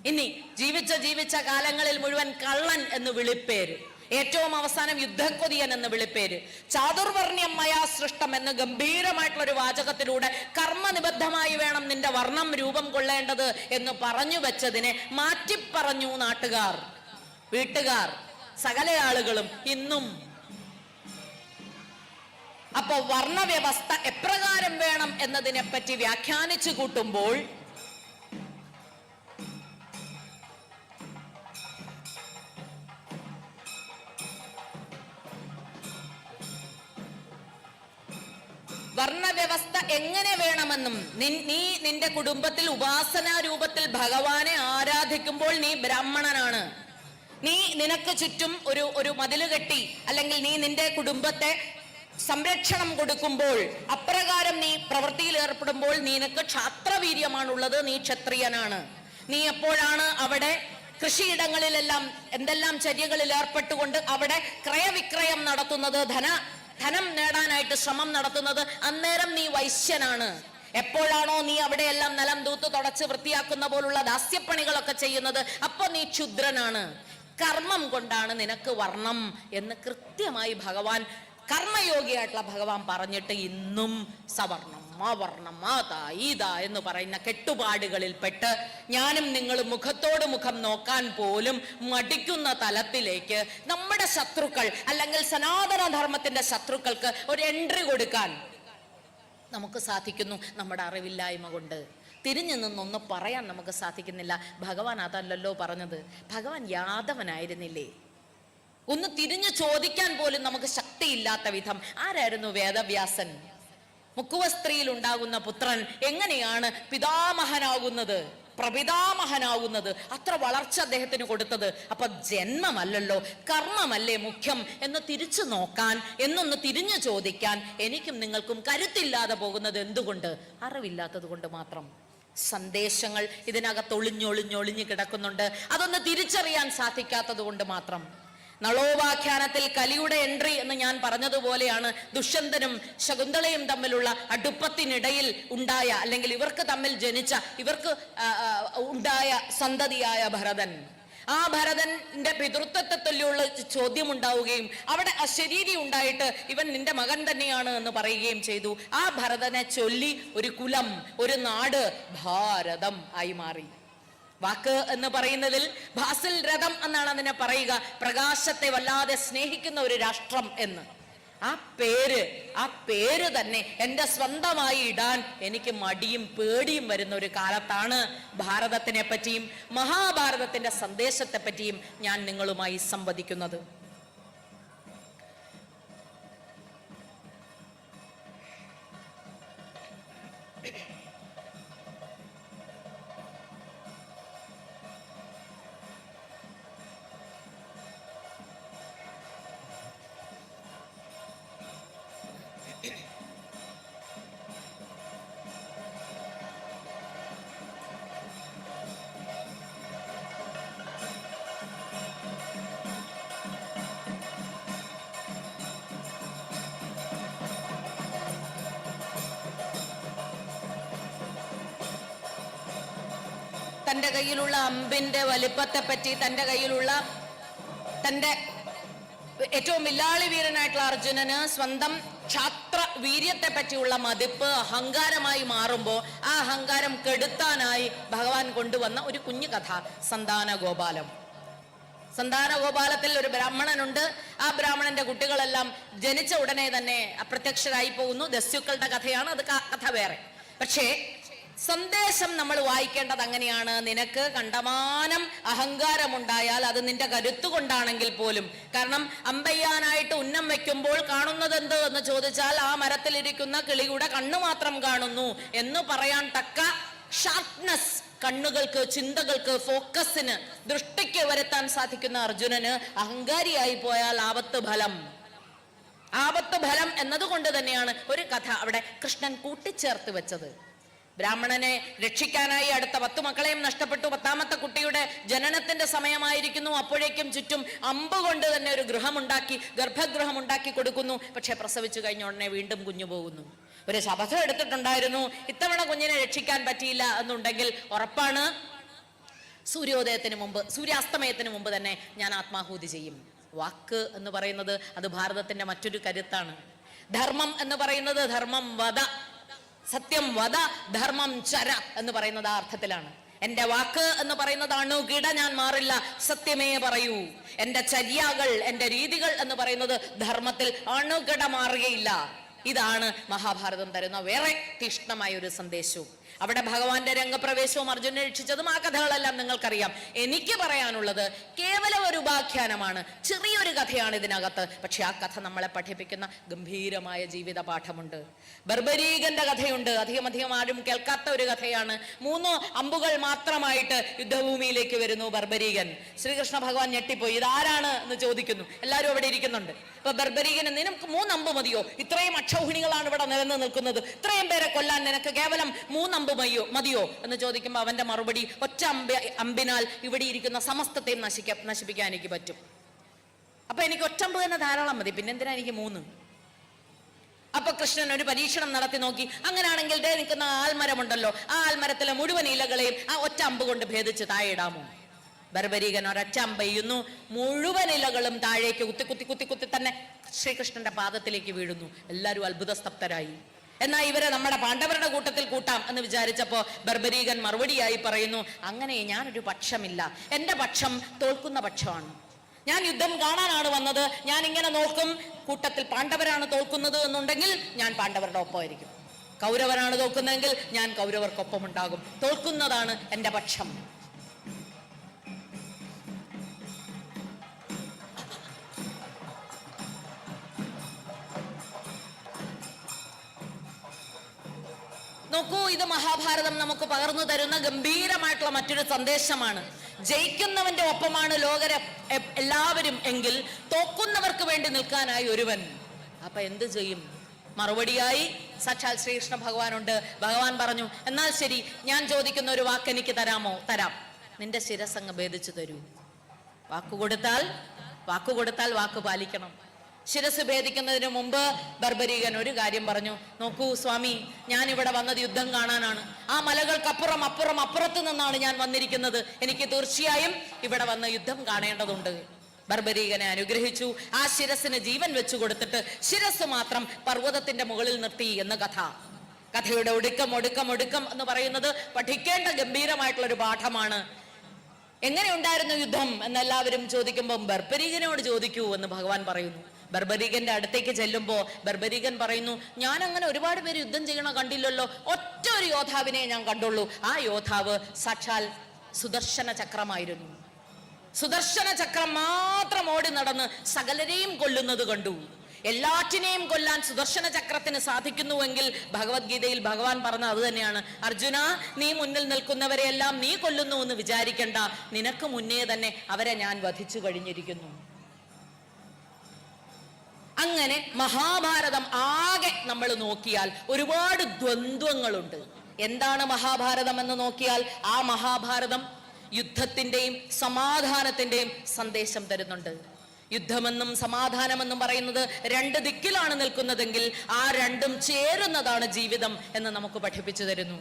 ഇനി ജീവിച്ച കാലങ്ങളിൽ മുഴുവൻ കള്ളൻ എന്ന് വിളിപ്പേര്, ഏറ്റവും അവസാനം യുദ്ധക്കൊതിയൻ എന്ന് വിളിപ്പേര്, ചാതുർവർണ്ണ്യം സൃഷ്ടം എന്ന് ഗംഭീരമായിട്ടുള്ള ഒരു വാചകത്തിലൂടെ കർമ്മനിബദ്ധമായി വേണം നിന്റെ വർണ്ണം രൂപം കൊള്ളേണ്ടത് എന്ന് പറഞ്ഞു വെച്ചതിനെ മാറ്റിപ്പറഞ്ഞു നാട്ടുകാർ, വീട്ടുകാർ, സകല ആളുകളും ഇന്നും. അപ്പോ വർണ്ണവ്യവസ്ഥ എപ്രകാരം വേണം എന്നതിനെ പറ്റി വ്യാഖ്യാനിച്ചു കൂട്ടുമ്പോൾ വർണ്ണവ്യവസ്ഥ എങ്ങനെ വേണമെന്നും, നീ നിന്റെ കുടുംബത്തിൽ ഉപാസനാ രൂപത്തിൽ ഭഗവാനെ ആരാധിക്കുമ്പോൾ നീ ബ്രാഹ്മണനാണ്. നീ നിനക്ക് ചുറ്റും ഒരു മതില് കെട്ടി, അല്ലെങ്കിൽ നീ നിന്റെ കുടുംബത്തെ സംരക്ഷണം കൊടുക്കുമ്പോൾ, അപ്രകാരം നീ പ്രവൃത്തിയിൽ ഏർപ്പെടുമ്പോൾ നിനക്ക് ക്ഷാത്രവീര്യമാണുള്ളത്, നീ ക്ഷത്രിയനാണ്. നീ എപ്പോഴാണ് അവിടെ കൃഷിയിടങ്ങളിലെല്ലാം എന്തെല്ലാം ചര്യകളിൽ ഏർപ്പെട്ടുകൊണ്ട് അവിടെ ക്രയവിക്രയം നടത്തുന്നത്, ധനം നേടാനായിട്ട് ശ്രമം നടത്തുന്നത്, അന്നേരം നീ വൈശ്യനാണ്. എപ്പോഴാണോ നീ അവിടെയെല്ലാം നിലം തൂത്ത് തുടച്ച് വൃത്തിയാക്കുന്ന പോലുള്ള ദാസ്യപ്പണികളൊക്കെ ചെയ്യുന്നത്, അപ്പൊ നീ ക്ഷുദ്രനാണ്. കർമ്മം കൊണ്ടാണ് നിനക്ക് വർണ്ണം എന്ന് കൃത്യമായി ഭഗവാൻ, കർമ്മയോഗിയായിട്ടുള്ള ഭഗവാൻ പറഞ്ഞിട്ട് ഇന്നും സവർണം, അവർണം, മാതാ ഈതാ എന്ന് പറയുന്ന കെട്ടുപാടുകളിൽപ്പെട്ട് ഞാനും നിങ്ങളും മുഖത്തോട് മുഖം നോക്കാൻ പോലും മടിക്കുന്ന തലത്തിലേക്ക് നമ്മുടെ ശത്രുക്കൾ, അല്ലെങ്കിൽ സനാതന ധർമ്മത്തിന്റെ ശത്രുക്കൾക്ക് ഒരു എൻട്രി കൊടുക്കാൻ നമുക്ക് സാധിക്കുന്നു നമ്മുടെ അറിവില്ലായ്മ കൊണ്ട്. തിരിഞ്ഞു നിന്നൊന്ന് പറയാൻ നമുക്ക് സാധിക്കുന്നില്ല. ഭഗവാൻ അതല്ലല്ലോ പറഞ്ഞത്. ഭഗവാൻ യാദവനായിരുന്നില്ലേ? ഒന്ന് തിരിഞ്ഞു ചോദിക്കാൻ പോലും നമുക്ക് ശക്തിയില്ലാത്ത വിധം. ആരായിരുന്നു വേദവ്യാസൻ? മുക്കുവ സ്ത്രീയിൽ ഉണ്ടാകുന്ന പുത്രൻ എങ്ങനെയാണ് പിതാമഹനാകുന്നത്, പ്രപിതാമഹനാകുന്നത്? അത്ര വളർച്ച അദ്ദേഹത്തിന് കൊടുത്തത്. അപ്പൊ ജന്മമല്ലല്ലോ, കർമ്മമല്ലേ മുഖ്യം എന്ന് തിരിച്ചു നോക്കാൻ, എന്നൊന്ന് തിരിഞ്ഞു ചോദിക്കാൻ എനിക്കും നിങ്ങൾക്കും കരുത്തില്ലാതെ പോകുന്നത് എന്തുകൊണ്ട്? അറിവില്ലാത്തത് കൊണ്ട് മാത്രം. സന്ദേശങ്ങൾ ഇതിനകത്ത് ഒളിഞ്ഞൊളിഞ്ഞൊളിഞ്ഞു കിടക്കുന്നുണ്ട്. അതൊന്ന് തിരിച്ചറിയാൻ സാധിക്കാത്തത് കൊണ്ട് മാത്രം. നളോപാഖ്യാനത്തിൽ കലിയുടെ എൻട്രി എന്ന് ഞാൻ പറഞ്ഞതുപോലെയാണ് ദുഷ്യന്തനും ശകുന്തളയും തമ്മിലുള്ള അടുപ്പത്തിനിടയിൽ ഉണ്ടായ, അല്ലെങ്കിൽ ഇവർക്ക് തമ്മിൽ ജനിച്ച, ഇവർക്ക് ഉണ്ടായ സന്തതിയായ ഭരതൻ. ആ ഭരതന്റെ പിതൃത്വത്തെ തൊല്ലിയുള്ള ചോദ്യം ഉണ്ടാവുകയും അവിടെ അശരീരി ഉണ്ടായിട്ട് ഇവൻ നിന്റെ മകൻ തന്നെയാണ് എന്ന് പറയുകയും ചെയ്തു. ആ ഭരതനെ ചൊല്ലി ഒരു കുലം, ഒരു നാട് ഭാരതം ആയി മാറി. വാക്ക് എന്ന് പറയുന്നതിൽ ഭാസിൽ രഥം എന്നാണ് അതിനെ പറയുക. പ്രകാശത്തെ വല്ലാതെ സ്നേഹിക്കുന്ന ഒരു രാഷ്ട്രം എന്ന്. ആ പേര് തന്നെ എൻ്റെ സ്വന്തമായി ഇടാൻ എനിക്ക് മടിയും പേടിയും വരുന്ന ഒരു കാലത്താണ് ഭാരതത്തിനെ പറ്റിയും മഹാഭാരതത്തിന്റെ സന്ദേശത്തെ പറ്റിയും ഞാൻ നിങ്ങളുമായി സംവദിക്കുന്നത്. തൻ്റെ കയ്യിലുള്ള അമ്പിന്റെ വലിപ്പത്തെ പറ്റി, തൻ്റെ കയ്യിലുള്ള തൻ്റെ ഏറ്റവും വില്ലാളി വീരനായിട്ടുള്ള അർജുനന് സ്വന്തം ക്ഷാത്ര വീര്യത്തെ പറ്റിയുള്ള മതിപ്പ് അഹങ്കാരമായി മാറുമ്പോൾ ആ അഹങ്കാരം കെടുത്താനായി ഭഗവാൻ കൊണ്ടുവന്ന ഒരു കുഞ്ഞു കഥ സന്താന ഗോപാലം. സന്താന ഗോപാലത്തിൽ ഒരു ബ്രാഹ്മണനുണ്ട്. ആ ബ്രാഹ്മണന്റെ കുട്ടികളെല്ലാം ജനിച്ച ഉടനെ തന്നെ അപ്രത്യക്ഷരായി പോകുന്നു. ദസ്യുക്കളുടെ കഥയാണ് അത്, കഥ വേറെ. പക്ഷേ സന്ദേശം നമ്മൾ വായിക്കേണ്ടത് അങ്ങനെയാണ്. നിനക്ക് കണ്ടമാനം അഹങ്കാരമുണ്ടായാൽ അത് നിന്റെ കരുത്തുകൊണ്ടാണെങ്കിൽ പോലും, കാരണം അമ്പയ്യാനായിട്ട് ഉന്നം വെക്കുമ്പോൾ കാണുന്നത് എന്ത് എന്ന് ചോദിച്ചാൽ ആ മരത്തിലിരിക്കുന്ന കിളിയുടെ കണ്ണ് മാത്രം കാണുന്നു എന്ന് പറയാൻ തക്ക ഷാർപ്നെസ് കണ്ണുകൾക്ക്, ചിന്തകൾക്ക്, ഫോക്കസിന്, ദൃഷ്ടിക്ക് വരുത്താൻ സാധിക്കുന്ന അർജുനന് അഹങ്കാരിയായി പോയാൽ ആപത്ത് ഫലം എന്നതുകൊണ്ട് തന്നെയാണ് ഒരു കഥ അവിടെ കൃഷ്ണൻ കൂട്ടിച്ചേർത്ത് വെച്ചത്. ബ്രാഹ്മണനെ രക്ഷിക്കാനായി അടുത്ത 10 മക്കളെയും നഷ്ടപ്പെട്ടു. 10ാമത്തെ കുട്ടിയുടെ ജനനത്തിന്റെ സമയമായിരിക്കുന്നു. അപ്പോഴേക്കും ചുറ്റും അമ്പ് കൊണ്ട് തന്നെ ഒരു ഗർഭഗൃഹം ഉണ്ടാക്കി കൊടുക്കുന്നു. പക്ഷെ പ്രസവിച്ചു കഴിഞ്ഞ ഉടനെ വീണ്ടും കുഞ്ഞു പോകുന്നു. ഒരു ശപഥം എടുത്തിട്ടുണ്ടായിരുന്നു, ഇത്തവണ കുഞ്ഞിനെ രക്ഷിക്കാൻ പറ്റിയില്ല എന്നുണ്ടെങ്കിൽ ഉറപ്പാണ് സൂര്യോദയത്തിന് മുമ്പ്, സൂര്യാസ്തമയത്തിന് മുമ്പ് തന്നെ ഞാൻ ആത്മാഹൂതി ചെയ്യും. വാക്ക് എന്ന് പറയുന്നത് അത് ഭാരതത്തിന്റെ മറ്റൊരു കരുത്താണ്. ധർമ്മം എന്ന് പറയുന്നത് ധർമ്മം വധ, സത്യം വധ, ധർമ്മം ചര എന്ന് പറയുന്നത് ആ അർത്ഥത്തിലാണ്. എന്റെ വാക്ക് എന്ന് പറയുന്നത് അണുകിട ഞാൻ മാറില്ല, സത്യമേ പറയൂ. എന്റെ ചര്യാകൾ, എന്റെ രീതികൾ എന്ന് പറയുന്നത് ധർമ്മത്തിൽ അണുകിട മാറുകയില്ല. ഇതാണ് മഹാഭാരതം തരുന്ന വേറെ തീഷ്ണമായ ഒരു സന്ദേശവും. അവിടെ ഭഗവാന്റെ രംഗപ്രവേശവും അർജുനെ രക്ഷിച്ചതും ആ കഥകളെല്ലാം നിങ്ങൾക്കറിയാം. എനിക്ക് പറയാനുള്ളത് കേവലം ഒരു ഉപാഖ്യാനമാണ്, ചെറിയൊരു കഥയാണ് ഇതിനകത്ത്. പക്ഷെ ആ കഥ നമ്മളെ പഠിപ്പിക്കുന്ന ഗംഭീരമായ ജീവിത പാഠമുണ്ട്. ബർബരീകന്റെ കഥയുണ്ട്, അധികം ആരും കേൾക്കാത്ത ഒരു കഥയാണ്. 3 അമ്പുകൾ മാത്രമായിട്ട് യുദ്ധഭൂമിയിലേക്ക് വരുന്നു ബർബരീകൻ. ശ്രീകൃഷ്ണ ഭഗവാൻ ഞെട്ടിപ്പോയി, ഇതാരാണ് എന്ന് ചോദിക്കുന്നു. എല്ലാവരും അവിടെ ഇരിക്കുന്നുണ്ട്. അപ്പൊ ബർബരീകന്, നിനക്ക് 3 അമ്പ് മതിയോ? ഇത്രയും അക്ഷൗഹിണികളാണ് ഇവിടെ നിൽക്കുന്നത്, ഇത്രയും പേരെ കൊല്ലാൻ നിനക്ക് കേവലം 3 അമ്പ് മതിയോ എന്ന് ചോദിക്കുമ്പോൾ അവന്റെ മറുപടി, ഒറ്റ അമ്പിനാൽ ഇവിടെ ഇരിക്കുന്ന സമസ്തത്തെയും നശിപ്പിക്കാൻ എനിക്ക് പറ്റും. അപ്പൊ എനിക്ക് ഒറ്റമ്പ് തന്നെ ധാരാളം മതി, പിന്നെന്തിനാ എനിക്ക് 3? അപ്പൊ കൃഷ്ണൻ ഒരു പരീക്ഷണം നടത്തി നോക്കി. അങ്ങനെയാണെങ്കിൽ ദേ നിൽക്കുന്ന ആൽമരമുണ്ടല്ലോ, ആ ആൽമരത്തിലെ മുഴുവൻ ഇലകളെയും ആ ഒറ്റ അമ്പ് കൊണ്ട് ഭേദിച്ച് താഴെ ഇടാമോ? ബർബരീകൻ ഒരൊറ്റ അമ്പ് ചെയ്യുന്നു. മുഴുവൻ ഇലകളും താഴേക്ക് കുത്തി തന്നെ ശ്രീകൃഷ്ണന്റെ പാദത്തിലേക്ക് വീഴുന്നു. എല്ലാവരും അത്ഭുതസ്തബ്ധരായി. എന്നാൽ ഇവരെ നമ്മുടെ പാണ്ഡവരുടെ കൂട്ടത്തിൽ കൂട്ടാം എന്ന് വിചാരിച്ചപ്പോ ബർബരീകൻ മറുപടിയായി പറയുന്നു, അങ്ങനെ ഞാനൊരു പക്ഷമില്ല, എന്റെ പക്ഷം തോൽക്കുന്ന പക്ഷമാണ്. ഞാൻ യുദ്ധം കാണാനാണ് വന്നത്. ഞാൻ ഇങ്ങനെ നോക്കും, കൂട്ടത്തിൽ പാണ്ഡവരാണ് തോൽക്കുന്നത് എന്നുണ്ടെങ്കിൽ ഞാൻ പാണ്ഡവരുടെ ഒപ്പമായിരിക്കും. കൗരവരാണ് തോൽക്കുന്നതെങ്കിൽ ഞാൻ കൗരവർക്കൊപ്പം ഉണ്ടാകും. തോൽക്കുന്നതാണ് എന്റെ പക്ഷം. നോക്കൂ, ഇത് മഹാഭാരതം നമുക്ക് പകർന്നു തരുന്ന ഗംഭീരമായിട്ടുള്ള മറ്റൊരു സന്ദേശമാണ്. ജയിക്കുന്നവന്റെ ഒപ്പമാണ് എല്ലാവരും എങ്കിൽ തോക്കുന്നവർക്ക് വേണ്ടി നിൽക്കാനായി ഒരുവൻ. അപ്പൊ എന്ത് ചെയ്യും? മറുപടിയായി സാക്ഷാൽ ശ്രീകൃഷ്ണ ഭഗവാനുണ്ട്. ഭഗവാൻ പറഞ്ഞു, എന്നാൽ ശരി, ഞാൻ ചോദിക്കുന്ന ഒരു വാക്ക് എനിക്ക് തരാമോ? തരാം. നിന്റെ ശിരസങ്ങ് ഭേദിച്ചു തരൂ. വാക്കു കൊടുത്താൽ വാക്ക് കൊടുത്താൽ വാക്ക് പാലിക്കണം. ശിരസ് ഭേദിക്കുന്നതിന് മുമ്പ് ബർബരീകൻ ഒരു കാര്യം പറഞ്ഞു. നോക്കൂ സ്വാമി, ഞാൻ ഇവിടെ വന്നത് യുദ്ധം കാണാനാണ്. ആ മലകൾക്കപ്പുറം അപ്പുറത്ത് നിന്നാണ് ഞാൻ വന്നിരിക്കുന്നത്. എനിക്ക് തീർച്ചയായും ഇവിടെ വന്ന് യുദ്ധം കാണേണ്ടതുണ്ട്. ബർബരീകനെ അനുഗ്രഹിച്ചു. ആ ശിരസിന് ജീവൻ വെച്ചു കൊടുത്തിട്ട് ശിരസ് മാത്രം പർവ്വതത്തിന്റെ മുകളിൽ നിർത്തി എന്ന കഥയുടെ ഒടുക്കം എന്ന് പറയുന്നത് പഠിക്കേണ്ട ഗംഭീരമായിട്ടുള്ള ഒരു പാഠമാണ്. എങ്ങനെ ഉണ്ടായിരുന്നു യുദ്ധം എന്നെല്ലാവരും ചോദിക്കുമ്പോൾ ബർബരീകനോട് ചോദിക്കൂ എന്ന് ഭഗവാൻ പറയുന്നു. ബർബരീകന്റെ അടുത്തേക്ക് ചെല്ലുമ്പോ ബർബരീകൻ പറയുന്നു, ഞാൻ അങ്ങനെ ഒരുപാട് പേര് യുദ്ധം ചെയ്യണ കണ്ടില്ലല്ലോ, ഒറ്റ ഒരു യോദ്ധാവിനെ ഞാൻ കണ്ടുള്ളൂ. ആ യോദ്ധാവ് സാക്ഷാൽ സുദർശന ചക്രമായിരുന്നു. സുദർശന ചക്രം മാത്രം ഓടി നടന്ന് സകലരെയും കൊല്ലുന്നത് കണ്ടു. എല്ലാറ്റിനെയും കൊല്ലാൻ സുദർശന ചക്രത്തിന് സാധിക്കുന്നുവെങ്കിൽ ഭഗവത്ഗീതയിൽ ഭഗവാൻ പറഞ്ഞ അത് തന്നെയാണ്. അർജുന, നീ മുന്നിൽ നിൽക്കുന്നവരെ എല്ലാം നീ കൊല്ലുന്നു എന്ന് വിചാരിക്കണ്ട, നിനക്ക് മുന്നേ തന്നെ അവരെ ഞാൻ വധിച്ചു കഴിഞ്ഞിരിക്കുന്നു. അങ്ങനെ മഹാഭാരതം ആകെ നമ്മൾ നോക്കിയാൽ ഒരുപാട് ദ്വന്ദ്വങ്ങളുണ്ട്. എന്താണ് മഹാഭാരതം എന്ന് നോക്കിയാൽ ആ മഹാഭാരതം യുദ്ധത്തിന്റെയും സമാധാനത്തിന്റെയും സന്ദേശം തരുന്നുണ്ട്. യുദ്ധമെന്നും സമാധാനമെന്നും പറയുന്നത് രണ്ട് ദിക്കിലാണ് നിൽക്കുന്നതെങ്കിൽ ആ രണ്ടും ചേരുന്നതാണ് ജീവിതം എന്ന് നമുക്ക് പഠിപ്പിച്ചു തരുന്നു.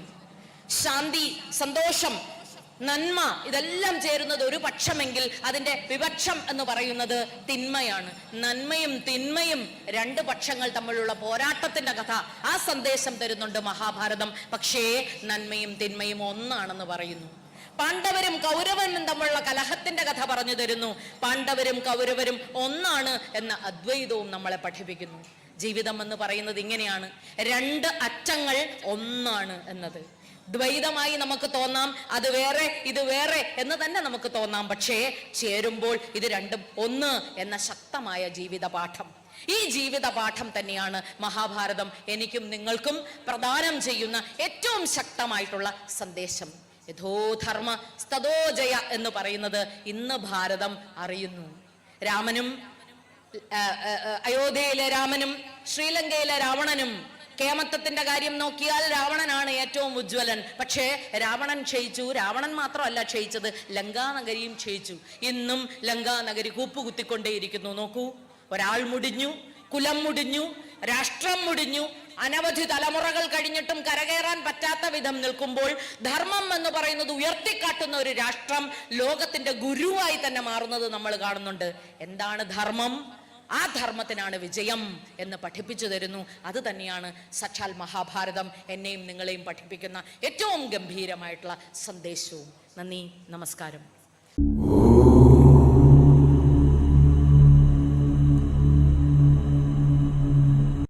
ശാന്തി, സന്തോഷം, നന്മ ഇതെല്ലാം ചേരുന്നത് ഒരു പക്ഷമെങ്കിൽ അതിന്റെ വിപക്ഷം എന്ന് പറയുന്നത് തിന്മയാണ്. നന്മയും തിന്മയും രണ്ട് പക്ഷങ്ങൾ തമ്മിലുള്ള പോരാട്ടത്തിന്റെ കഥ, ആ സന്ദേശം തരുന്നുണ്ട് മഹാഭാരതം. പക്ഷേ നന്മയും തിന്മയും ഒന്നാണെന്ന് പറയുന്നു. പാണ്ഡവരും കൗരവനും തമ്മിലുള്ള കലഹത്തിന്റെ കഥ പറഞ്ഞു തരുന്നു. പാണ്ഡവരും കൗരവരും ഒന്നാണ് എന്ന അദ്വൈതവും നമ്മളെ പഠിപ്പിക്കുന്നു. ജീവിതം എന്ന് പറയുന്നത് ഇങ്ങനെയാണ്, രണ്ട് അറ്റങ്ങൾ ഒന്നാണ് എന്നത്. ദ്വൈതമായി നമുക്ക് തോന്നാം, അത് വേറെ ഇത് വേറെ എന്ന് തന്നെ നമുക്ക് തോന്നാം. പക്ഷേ ചേരുമ്പോൾ ഇത് രണ്ടും ഒന്ന് എന്ന ശക്തമായ ജീവിത പാഠം. ഈ ജീവിത പാഠം തന്നെയാണ് മഹാഭാരതം എനിക്കും നിങ്ങൾക്കും പ്രദാനം ചെയ്യുന്ന ഏറ്റവും ശക്തമായിട്ടുള്ള സന്ദേശം. യഥോധർമ്മ സ്തതോ ജയ എന്ന് പറയുന്നത് ഇന്ന് ഭാരതം അറിയുന്നു. രാമനും അയോധ്യയിലെ രാമനും ശ്രീലങ്കയിലെ രാവണനും, കേമത്തത്തിന്റെ കാര്യം നോക്കിയാൽ രാവണനാണ് ഏറ്റവും ഉജ്ജ്വലൻ. പക്ഷേ രാവണൻ ക്ഷയിച്ചു. രാവണൻ മാത്രമല്ല ക്ഷയിച്ചത്, ലങ്കാനഗരിയും ക്ഷയിച്ചു. ഇന്നും ലങ്കാനഗരി കൂപ്പുകുത്തിക്കൊണ്ടേയിരിക്കുന്നു. നോക്കൂ, ഒരാൾ മുടിഞ്ഞു, കുലം മുടിഞ്ഞു, രാഷ്ട്രം മുടിഞ്ഞു, അനവധി തലമുറകൾ കഴിഞ്ഞിട്ടും കരകയറാൻ പറ്റാത്ത വിധം നിൽക്കുമ്പോൾ ധർമ്മം എന്ന് പറയുന്നത് ഉയർത്തിക്കാട്ടുന്ന ഒരു രാഷ്ട്രം ലോകത്തിന്റെ ഗുരുവായി തന്നെ മാറുന്നത് നമ്മൾ കാണുന്നുണ്ട്. എന്താണ് ധർമ്മം? ആ ധർമ്മത്തിനാണ് വിജയം എന്ന് പഠിപ്പിച്ചു തരുന്നു. അത് തന്നെയാണ് സാക്ഷാൽ മഹാഭാരതം എന്നെയും നിങ്ങളെയും പഠിപ്പിക്കുന്ന ഏറ്റവും ഗംഭീരമായിട്ടുള്ള സന്ദേശവും. നന്ദി, നമസ്കാരം.